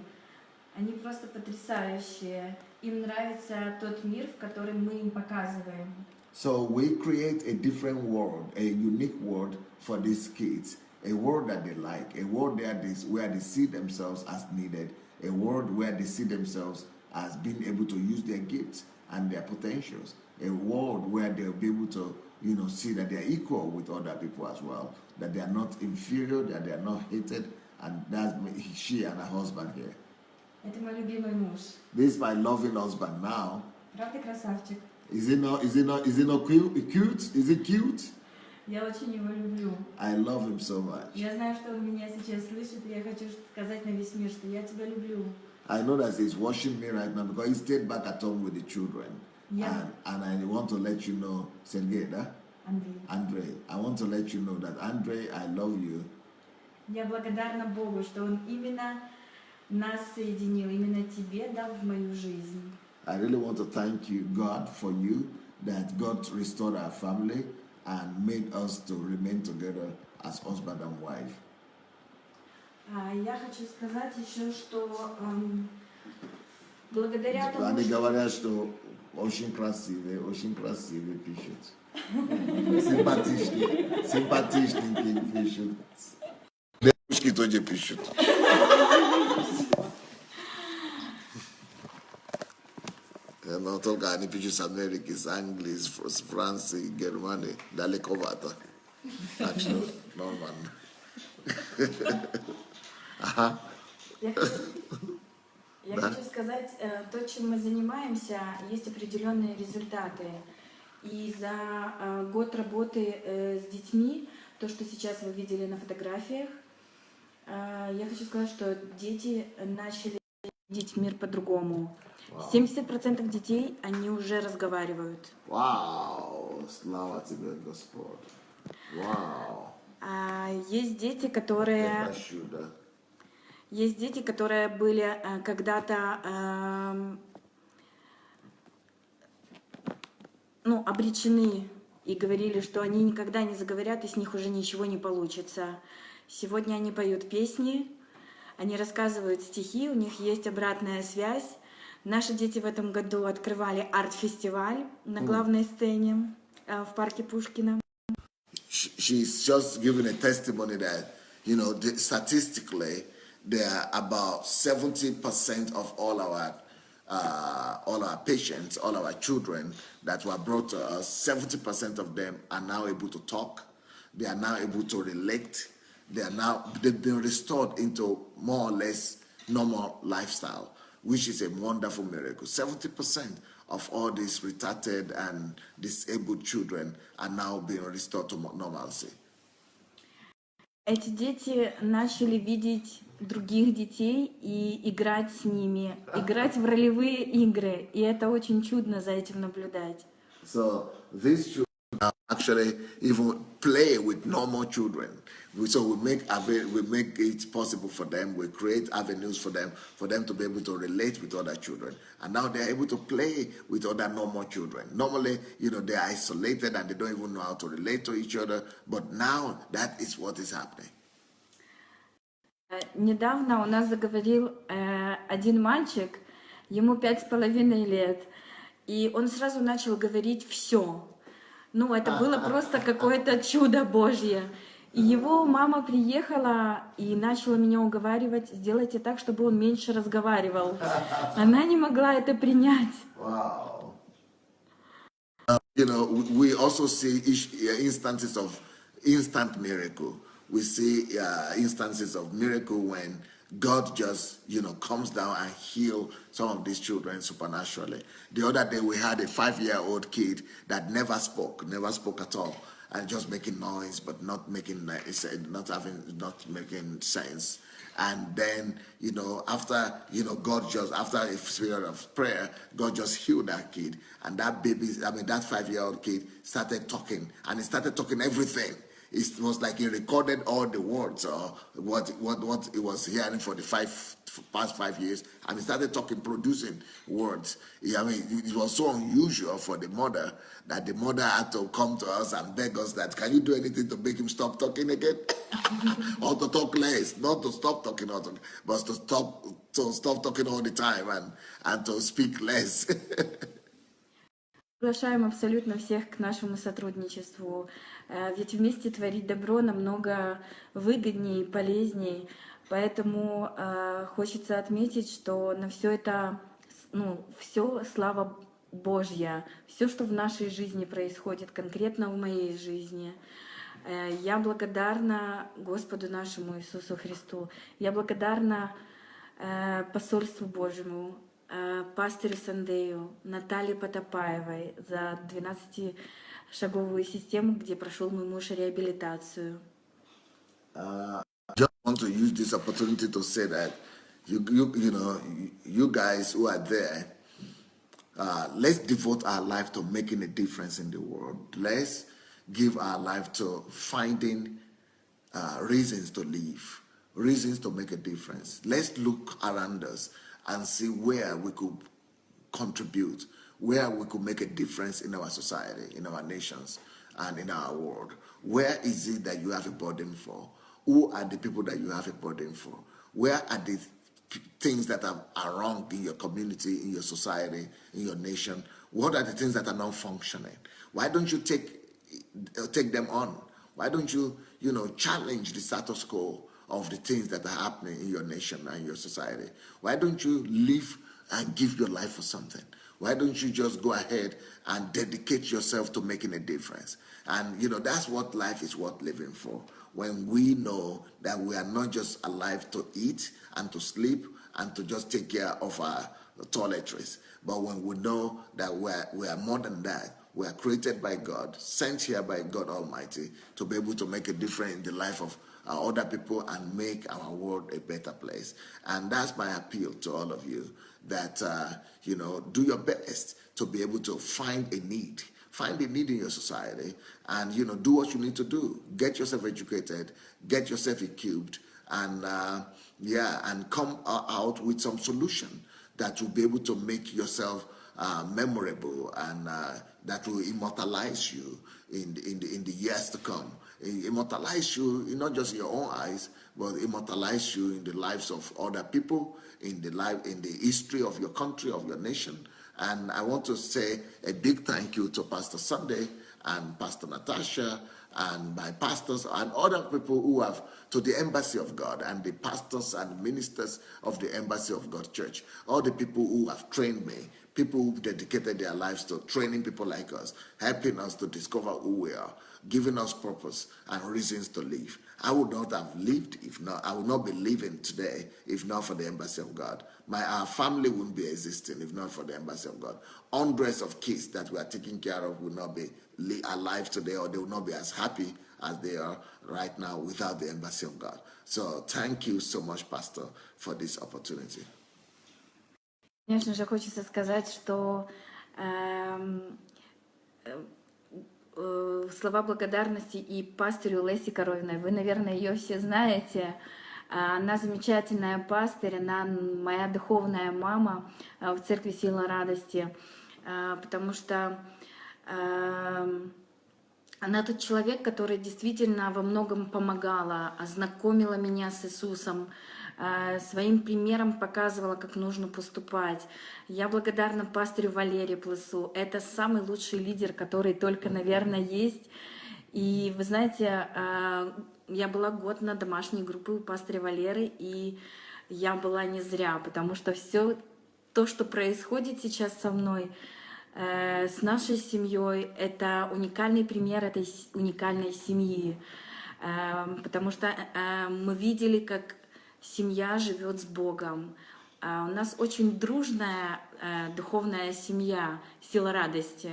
Они просто потрясающие. Им нравится тот мир, в котором мы им показываем. So we create a different world, a unique world for these kids, a world that they like, a world where they see themselves as needed, a world where they see themselves as being able to use their gifts and their potentials, a world where they'll be able to, see that they're equal with other people as well, that they are not inferior, that they are not hated, and that's she and her husband here. Это мой любимый муж. This is my loving husband now. Правда, красавчик? Is it not cute? Is it cute? Я очень его люблю. I love him so much. Я знаю, что он меня сейчас слышит, и я хочу сказать на весь мир, что я тебя люблю. I know that he's watching me right now because he stayed back at home with the children. Yeah. And I want to let you know, Sergey, Андрей, I want to let you know that, Andre, I love you. Я благодарна Богу, что Он именно нас соединил, именно тебе дал в мою жизнь. I really want to thank you, God, for you, that God restored our family and made us to remain together as husband and wife. Я хочу сказать еще, что благодаря тому, Они говорят, что очень красивые пишут. Симпатичненькие пишут. Девушки тоже пишут. Но только они пишут с Америки, с Англии, с Франции, Германии, далековато. Так что нормально. Ага. Я хочу сказать, то, чем мы занимаемся, есть определенные результаты. И за год работы с детьми, то, что сейчас вы видели на фотографиях, я хочу сказать, что дети начали видеть мир по-другому. 70% детей, они уже разговаривают. Вау, слава тебе, Господь. Вау. Есть дети, которые... Есть дети, которые были когда-то обречены и говорили, что они никогда не заговорят, и с них уже ничего не получится. Сегодня они поют песни, они рассказывают стихи, у них есть обратная связь. Наши дети в этом году открывали арт-фестиваль на главной сцене в парке Пушкина. She's just giving a testimony that, statistically, there are about 70% of all our patients, all our children that were brought to us, 70% of them are now able to talk. They are now able to relate. They've been restored into more or less normal lifestyle, which is a wonderful miracle. 70% of all these retarded and disabled children are now being restored to normalcy. Эти дети начали видеть других детей и играть с ними, играть в ролевые игры, и это очень чудно за этим наблюдать. So these children actually even play with normal children. So we make it possible for them. We create avenues for them to be able to relate with other children. And now they're able to play with other normal children. Normally, they're isolated and they don't even know how to relate to each other. But now that is what is happening. Недавно у нас заговорил один мальчик, ему 5,5 лет, и он сразу начал говорить все. Это было просто какое-то чудо Божье. И его мама приехала и начала меня уговаривать, сделайте так, чтобы он меньше разговаривал. Она не могла это принять. Wow. We also see instances of instant miracle. We see instances of miracle when God just, comes down and heal some of these children supernaturally. The other day we had a 5-year-old kid that never spoke at all, and just making noise, but not making sense. And then, after, after a period of prayer, God just healed that kid. And that that 5-year-old kid started talking, and he started talking everything. It was like he recorded all the words or what he was hearing for the past 5 years, and he started talking, producing words. It was so unusual for the mother that the mother had to come to us and beg us that, can you do anything to make him stop talking again? Or to talk less, not to stop talking, but to stop talking all the time and to speak less. Приглашаем абсолютно всех к нашему сотрудничеству. Ведь вместе творить добро намного выгоднее и полезнее. Поэтому хочется отметить, что на все это, все слава Божья, все, что в нашей жизни происходит, конкретно в моей жизни. Я благодарна Господу нашему Иисусу Христу. Я благодарна посольству Божьему, пастырю Сандею, Наталье Потопаевой за 12-шаговую систему, где прошел мой муж реабилитацию. Just want to use this opportunity to say that you guys who are there, let's devote our life to making a difference in the world. Let's give our life to finding reasons to live, reasons to make a difference. Let's look around us and see where we could contribute, where we could make a difference in our society, in our nations, and in our world. Where is it that you have a burden for? Who are the people that you have a burden for? Where are the things that are wrong in your community, in your society, in your nation? What are the things that are not functioning? Why don't you take them on? Why don't you, challenge the status quo of the things that are happening in your nation and your society? Why don't you live and give your life for something? Why don't you just go ahead and dedicate yourself to making a difference? And, that's what life is worth living for. When we know that we are not just alive to eat and to sleep and to just take care of our toiletries, but when we know that we are more than that. We are created by God, sent here by God Almighty to be able to make a difference in the life of other people and make our world a better place. And that's my appeal to all of you, that, do your best to be able to find a need. Find a need in your society and, do what you need to do. Get yourself educated, get yourself equipped, and, and come out with some solution that will be able to make yourself memorable and that will immortalize you in the years to come. Immortalize you not just in your own eyes, but immortalize you in the lives of other people, in the history of your country, of your nation. And I want to say a big thank you to Pastor Sunday and Pastor Natasha and my pastors and other people who have, to the Embassy of God and the pastors and ministers of the Embassy of God Church, all the people who have trained me, people who dedicated their lives to training people like us, helping us to discover who we are, giving us purpose and reasons to live. I would not have lived if not, I would not be living today if not for the Embassy of God. Our family wouldn't be existing if not for the Embassy of God. Hundreds of kids that we are taking care of would not be alive today, or they will not be as happy as they are right now without the Embassy of God. So thank you so much, Pastor, for this opportunity. Конечно же, хочется сказать, что слова благодарности и пастырю Леси Коровиной. Вы, наверное, ее все знаете. Она замечательная пастырь, она моя духовная мама в церкви «Сила радости», потому что она тот человек, который действительно во многом помогала, ознакомила меня с Иисусом, своим примером показывала, как нужно поступать. Я благодарна пастырю Валерию Плесу. Это самый лучший лидер, который только, наверное, есть. И вы знаете, я была год на домашней группе у пастыря Валеры, и я была не зря, потому что все то, что происходит сейчас со мной, с нашей семьей, это уникальный пример этой уникальной семьи, потому что мы видели, как семья живет с Богом. У нас очень дружная духовная семья, сила радости.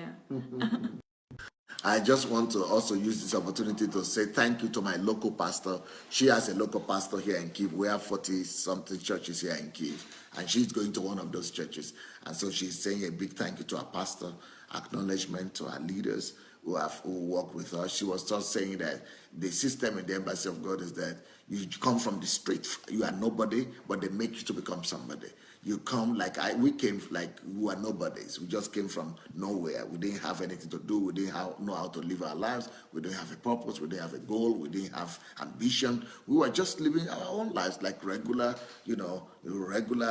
I just want to also use this opportunity to say thank you to my local pastor. She has a local pastor here in Kyiv. We have 40-something churches here in Kyiv, and she's going to one of those churches. And so she's saying a big thank you to our pastor, acknowledgement to our leaders who work with us. She was just saying that the system in the Embassy of God is that you come from the street. You are nobody, but they make you to become somebody. You come we came like we were nobodies. We just came from nowhere. We didn't have anything to do. We didn't know how to live our lives. We didn't have a purpose. We didn't have a goal. We didn't have ambition. We were just living our own lives like regular,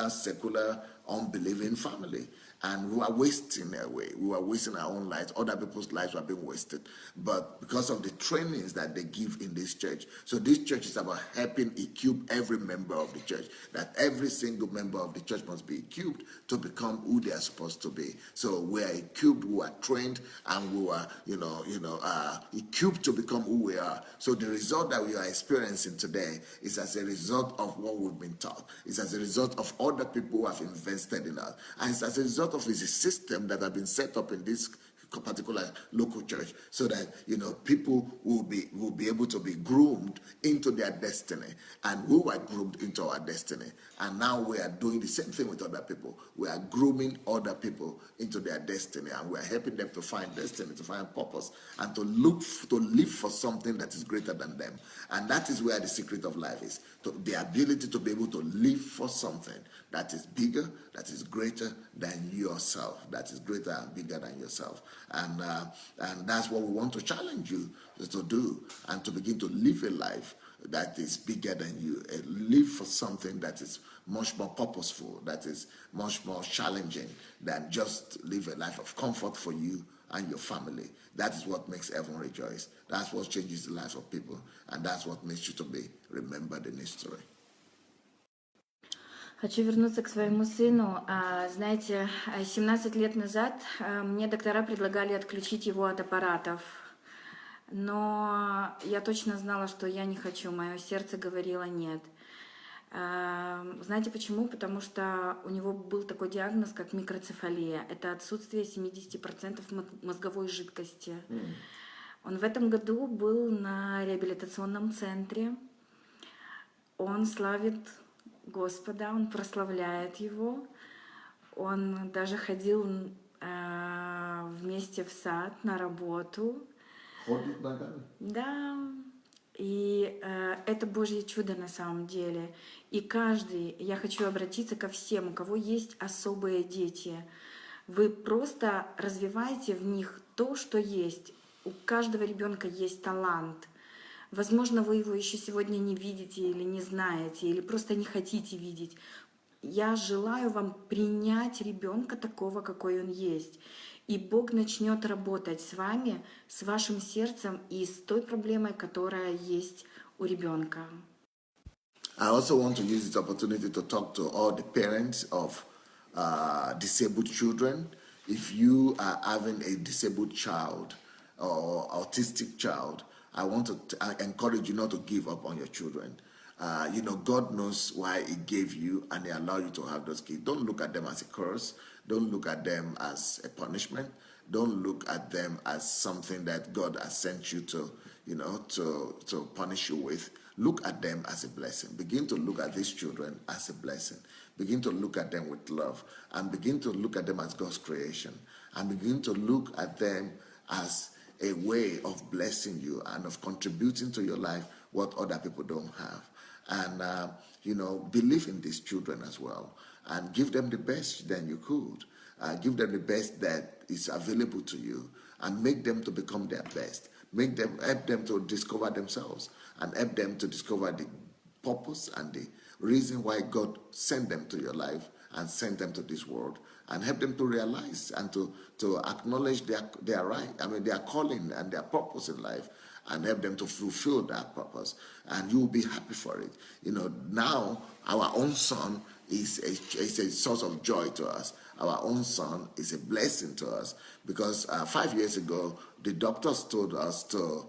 secular, unbelieving family. And we were wasting away. We were wasting our own lives. Other people's lives were being wasted. But because of the trainings that they give in this church, so this church is about helping equip every member of the church, that every single member of the church must be equipped to become who they are supposed to be. So we are equipped, we are trained, and we are, equipped to become who we are. So the result that we are experiencing today is as a result of what we've been taught. It's as a result of other people who have invested in us. And it's as a result of this system that have been set up in this particular local church, so that people will be able to be groomed into their destiny, and we were groomed into our destiny, and now we are doing the same thing with other people. We are grooming other people into their destiny, and we are helping them to find destiny, to find purpose, and to live for something that is greater than them. And that is where the secret of life is, the ability to be able to live for something that is bigger, that is greater than yourself, that is greater and bigger than yourself. And that's what we want to challenge you to do, and to begin to live a life that is bigger than you, live for something that is much more purposeful, that is much more challenging than just live a life of comfort for you and your family. That is what makes heaven rejoice. That's what changes the lives of people, and that's what makes you to be remembered in history. Хочу вернуться к своему сыну. Знаете, 17 лет назад мне доктора предлагали отключить его от аппаратов. Но я точно знала, что я не хочу. Мое сердце говорило нет. Знаете почему? Потому что у него был такой диагноз, как микроцефалия. Это отсутствие 70% мозговой жидкости. Он в этом году был на реабилитационном центре. Он славит Господа, он прославляет Его. Он даже ходил вместе в сад на работу. Ходит ногами? Да. И это Божье чудо на самом деле. И я хочу обратиться ко всем, у кого есть особые дети. Вы просто развиваете в них то, что есть. У каждого ребенка есть талант. Возможно, вы его еще сегодня не видите или не знаете, или просто не хотите видеть. Я желаю вам принять ребенка такого, какой он есть. И Бог начнет работать с вами, с вашим сердцем и с той проблемой, которая есть у ребенка. I also want to use this opportunity to talk to all the parents of disabled children. If you are having a disabled child or autistic child, I want to encourage you not to give up on your children. God knows why He gave you and He allowed you to have those kids. Don't look at them as a curse. Don't look at them as a punishment. Don't look at them as something that God has sent you to punish you with. Look at them as a blessing. Begin to look at these children as a blessing. Begin to look at them with love, and begin to look at them as God's creation, and begin to look at them as a way of blessing you and of contributing to your life what other people don't have. And, believe in these children as well, and give them the best that you could. Give them the best that is available to you, and make them to become their best. Help them to discover themselves, and help them to discover the purpose and the reason why God sent them to your life and sent them to this world, and help them to realize and to acknowledge their right, their calling and their purpose in life, and help them to fulfill that purpose. And you will be happy for it. Now our own son is a source of joy to us. Our own son is a blessing to us because 5 years ago, the doctors told us to,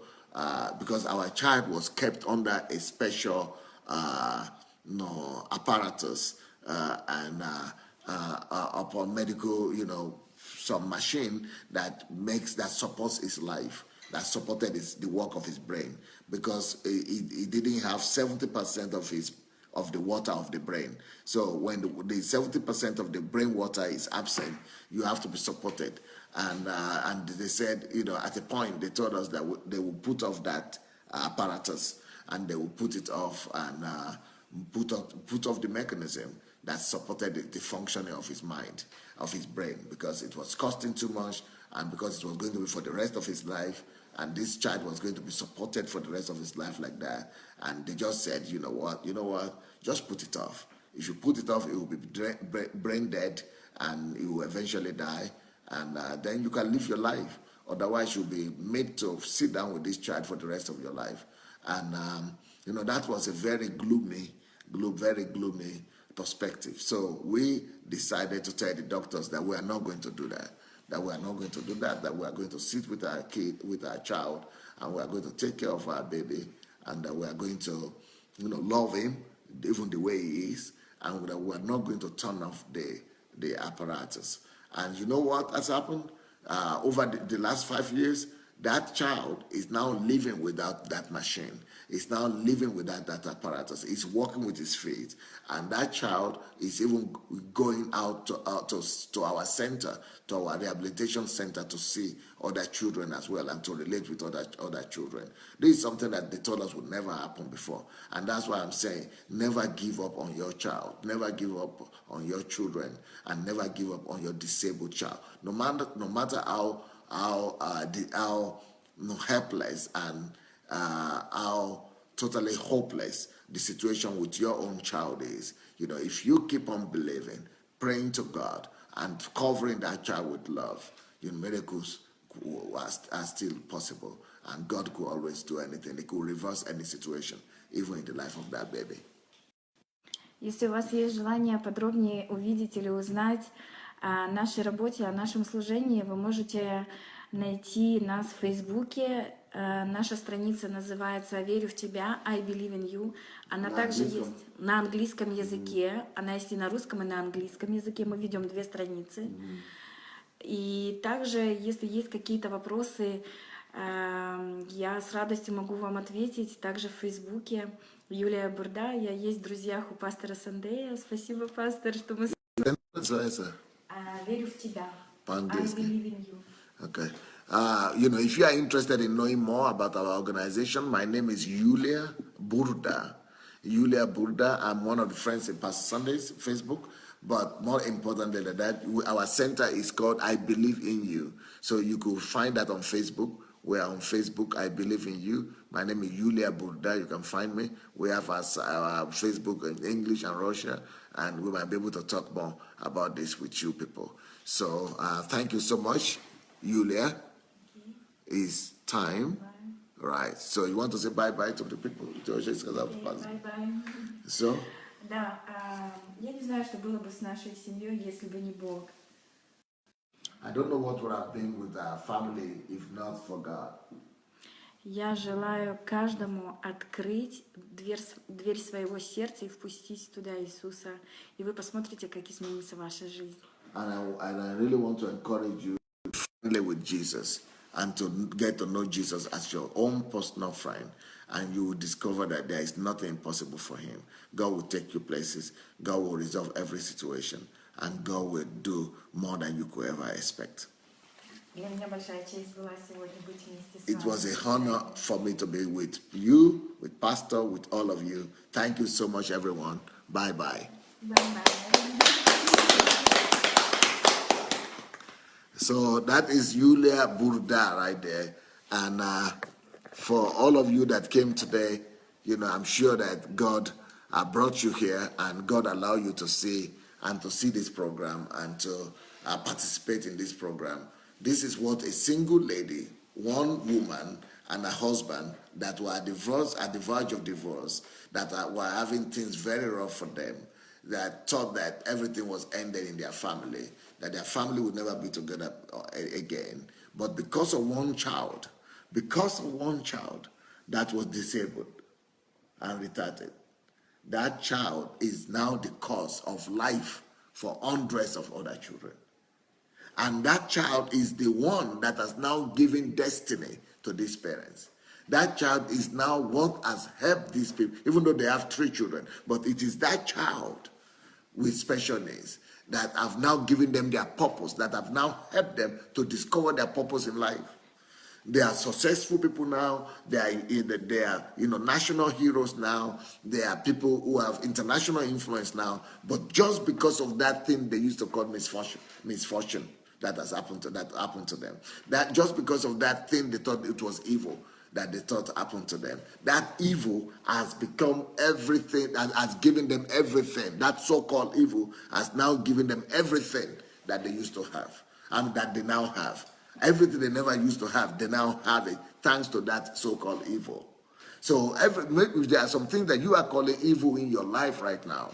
because our child was kept under a special apparatus and upon medical, some machine that supports his life, that supported the work of his brain, because he didn't have 70% of the water of the brain. So when the 70% of the brain water is absent, you have to be supported. And they said, at a point they told us that they will put off that apparatus, and they will put it off and put off the mechanism that supported the functioning of his mind, of his brain, because it was costing too much, and because it was going to be for the rest of his life, and this child was going to be supported for the rest of his life like that. And they just said, you know what, just put it off. If you put it off, it will be brain dead, and it will eventually die, and then you can live your life. Otherwise, you'll be made to sit down with this child for the rest of your life. And that was a very gloomy perspective. So we decided to tell the doctors that we are not going to do that. That we are going to sit with our kid, with our child, and we are going to take care of our baby, and that we are going to, love him even the way he is, and that we are not going to turn off the apparatus. And you know what has happened? Over the last 5 years, that child is now living without that machine. He's now living without that apparatus. He's walking with his feet. And that child is even going out to our center, to our rehabilitation center, to see other children as well and to relate with other children. This is something that they told us would never happen before. And that's why I'm saying, never give up on your child. Never give up on your children, and never give up on your disabled child. No matter how helpless and how totally hopeless the situation with your own child is. If you keep on believing, praying to God, and covering that child with love, miracles are still possible, and God could always do anything. He could reverse any situation, even in the life of that baby. Если у вас есть желание подробнее увидеть или узнать о нашей работе, о нашем служении, вы можете найти нас в Фейсбуке. Наша страница называется «Верю в тебя», I believe in you. Она также есть на английском языке. Она есть и на русском, и на английском языке. Мы ведем 2 страницы. И также, если есть какие-то вопросы, я с радостью могу вам ответить. Также в Фейсбуке Юлия Бурда. Я есть в друзьях у пастора Сандея. Спасибо, пастор, что мы... Верю в тебя. I believe in you. Okay. If you are interested in knowing more about our organization, my name is Yulia Burda. Yulia Burda. I'm one of the friends in Pastor Sunday's Facebook. But more importantly than that, our center is called I Believe in You. So you could find that on Facebook. We're on Facebook, I Believe in You. My name is Yulia Burda. You can find me. We have our Facebook in English and Russian, and we might be able to talk more about this with you people. So thank you so much, Yulia. It's time. Bye. Right. So you want to say bye-bye to the people? Bye-bye. So? Да, я не знаю, что было бы с нашей семьей, если бы не Бог. I don't know what would have been with our family if not for God. Я желаю каждому открыть дверь своего сердца и впустить туда Иисуса, и вы посмотрите, как изменится ваша жизнь. And I really want to encourage you to be friendly with Jesus and to get to know Jesus as your own personal friend. And you will discover that there is nothing impossible for him. God will take you places. God will resolve every situation. And God will do more than you could ever expect. It was a honor for me to be with you, with Pastor, with all of you. Thank you so much, everyone. Bye-bye. Bye-bye. So that is Yulia Burda right there. And for all of you that came today, I'm sure that God brought you here and God allowed you to see this program and to participate in this program. This is what a single lady one woman and a husband that were divorced, at the verge of divorce, that were having things very rough for them, that thought that everything was ended in their family, that their family would never be together again. But because of one child that was disabled and retarded, that child is now the cause of life for hundreds of other children. And that child is the one that has now given destiny to these parents. That child is now what has helped these people, even though they have 3 children. But it is that child with special needs that have now given them their purpose, that have now helped them to discover their purpose in life. They are successful people now. They are national heroes now. They are people who have international influence now. But just because of that thing they used to call misfortune that happened to them. That just because of that thing they thought it was evil that they thought happened to them. That evil has become everything, has given them everything. That so-called evil has now given them everything that they used to have and that they now have. Everything they never used to have, they now have it thanks to that so-called evil. So maybe there are some things that you are calling evil in your life right now,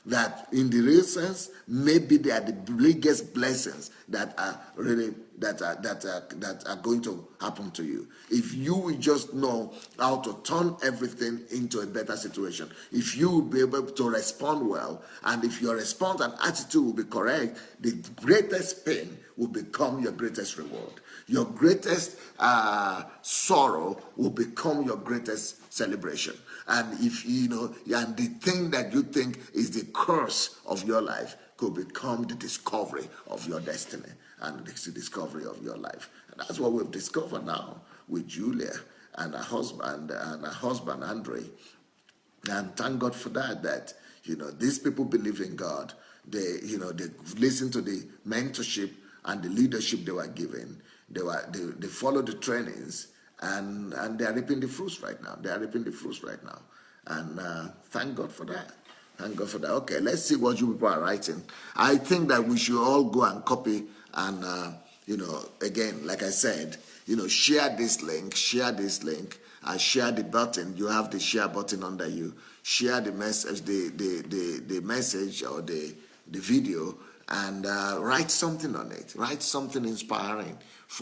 that in the real sense, maybe they are the biggest blessings that are really that are going to happen to you. If you will just know how to turn everything into a better situation, if you will be able to respond well, and if your response and attitude will be correct, the greatest pain will become your greatest reward. Your greatest sorrow will become your greatest celebration. And if and the thing that you think is the curse of your life could become the discovery of your destiny and the discovery of your life. And that's what we've discovered now with Julia and her husband Andre. And thank God for that these people believe in God. They listen to the mentorship and the leadership they were given. They follow the trainings, and they are reaping the fruits right now. And thank God for that. Thank God for that. Okay, let's see what you people are writing. I think that we should all go and copy and again, like I said, share this link, and share the button. You have the share button under you. Share the message, the message or the video, and write something on it. Write something inspiring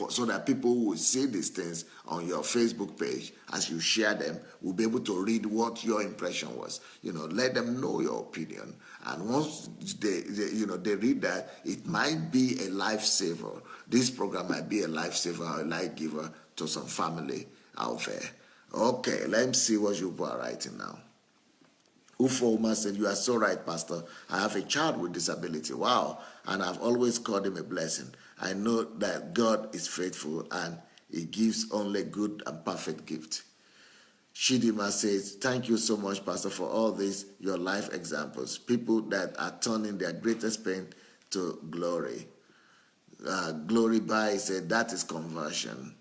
so that people who will see these things on your Facebook page, as you share them, will be able to read what your impression was. Let them know your opinion. And once they read that, it might be a lifesaver. This program might be a lifesaver or a life giver to some family out there. Okay, let's see what you are writing now. Ufoma said, "You are so right, Pastor. I have a child with disability. Wow. And I've always called him a blessing. I know that God is faithful and he gives only good and perfect gift." Shidima says, "Thank you so much, Pastor, for all these, your life examples. People that are turning their greatest pain to glory." Glory by said, "That is conversion."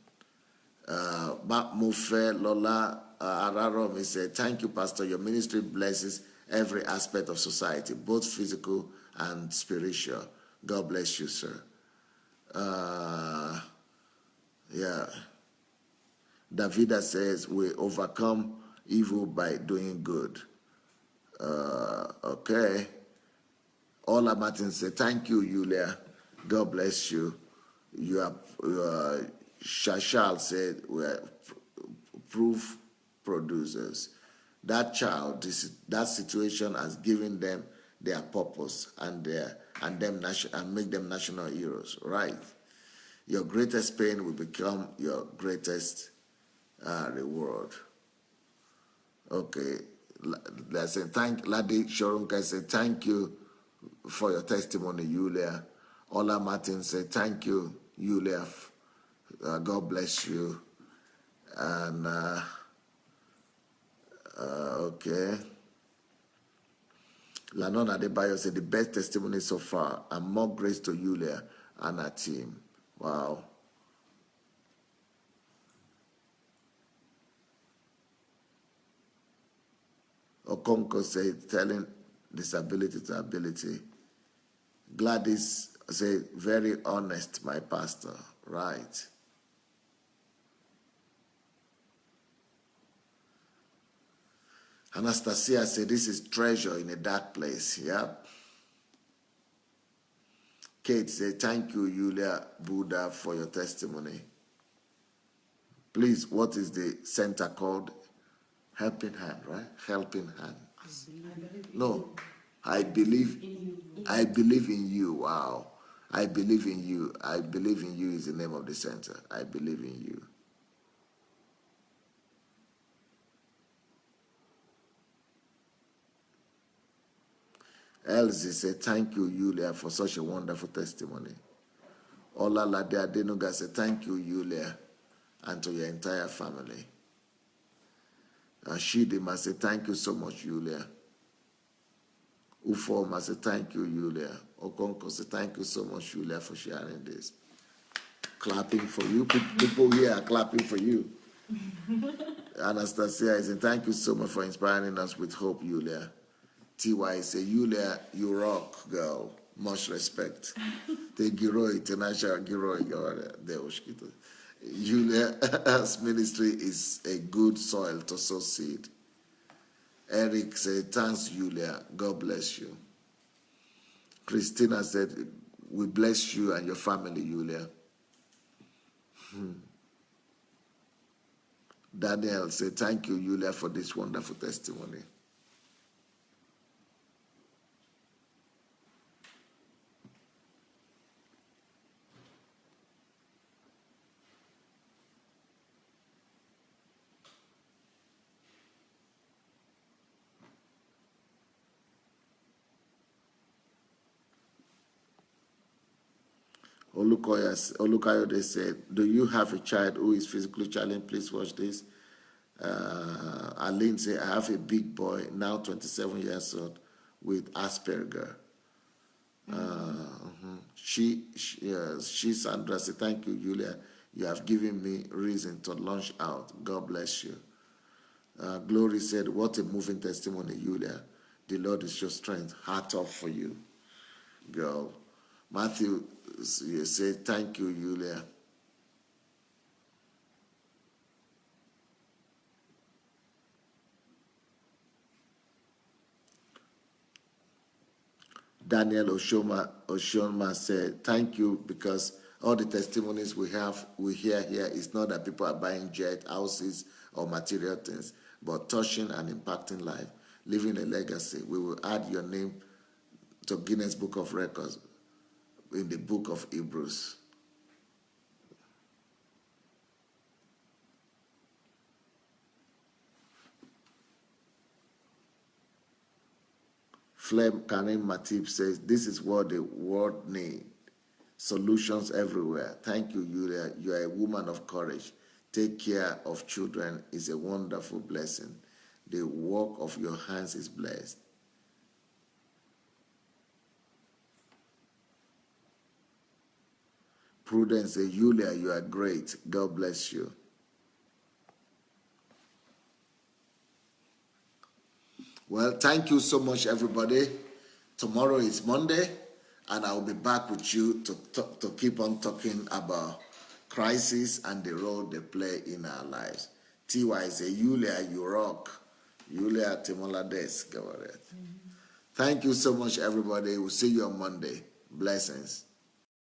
Mufe Lola Araromi said, "Thank you, Pastor. Your ministry blesses every aspect of society, both physical and spiritual. God bless you, sir." Davida says, "We overcome evil by doing good." Okay. Ola Martin said, "Thank you, Julia. God bless you." Shashal said, "We're proof producers." That child, that situation has given them their purpose and make them national heroes. Right. Your greatest pain will become your greatest reward. Okay. Let's say Ladi Shorunka said, "Thank you for your testimony, Julia." Ola Martin said, "Thank you, Julia. God bless you." And okay. Lanona Adebayo said, "The best testimony so far, and more grace to Julia and her team." Wow. Okonko said, "Telling disability to ability." Gladys said, "Very honest, my pastor." Right. Anastasia said, this is treasure in a dark place. Yep. Kate said, thank you, Yulia Buddha, for your testimony. Please, what is the center called? Helping Hand, right? Helping Hand. No, I believe in you. Wow. I believe in you. I believe in you is the name of the center. I believe in you. Elsie said, thank you, Yulia, for such a wonderful testimony. Ola Lade Adenuga said, thank you, Yulia, and to your entire family. Shidima said, thank you so much, Yulia. Ufoma said, thank you, Yulia. Okonko said, thank you so much, Yulia, for sharing this. Clapping for you. People here are clapping for you. Anastasia said, thank you so much for inspiring us with hope, Yulia. TY said, Yulia, you rock, girl. Much respect. The Giro International Giro. Julia's ministry is a good soil to sow seed. Eric said, thanks, Julia. God bless you. Christina said, we bless you and your family, Julia. Daniel said, thank you, Julia, for this wonderful testimony. Olukayode said, do you have a child who is physically challenged? Please watch this. Aline said, I have a big boy, now 27 years old, with Asperger. She Sandra said, thank you, Julia. You have given me reason to launch out. God bless you. Glory said, what a moving testimony, Julia. The Lord is your strength. Heart off for you, girl. Matthew said, thank you, Julia. Daniel Oshoma said, thank you, because all the testimonies we hear here is not that people are buying jet, houses, or material things, but touching and impacting life, leaving a legacy. We will add your name to Guinness Book of Records in the book of Hebrews. Flem Karim Matip says, this is what the world needs. Solutions everywhere. Thank you, Yulia. You are a woman of courage. Take care of children is a wonderful blessing. The work of your hands is blessed. Prudence says, Yulia, you are great. God bless you. Well, thank you so much, everybody. Tomorrow is Monday, and I'll be back with you to keep on talking about crisis and the role they play in our lives. TY say, Yulia, you rock. Yulia Timolades. Thank you so much, everybody. We'll see you on Monday. Blessings.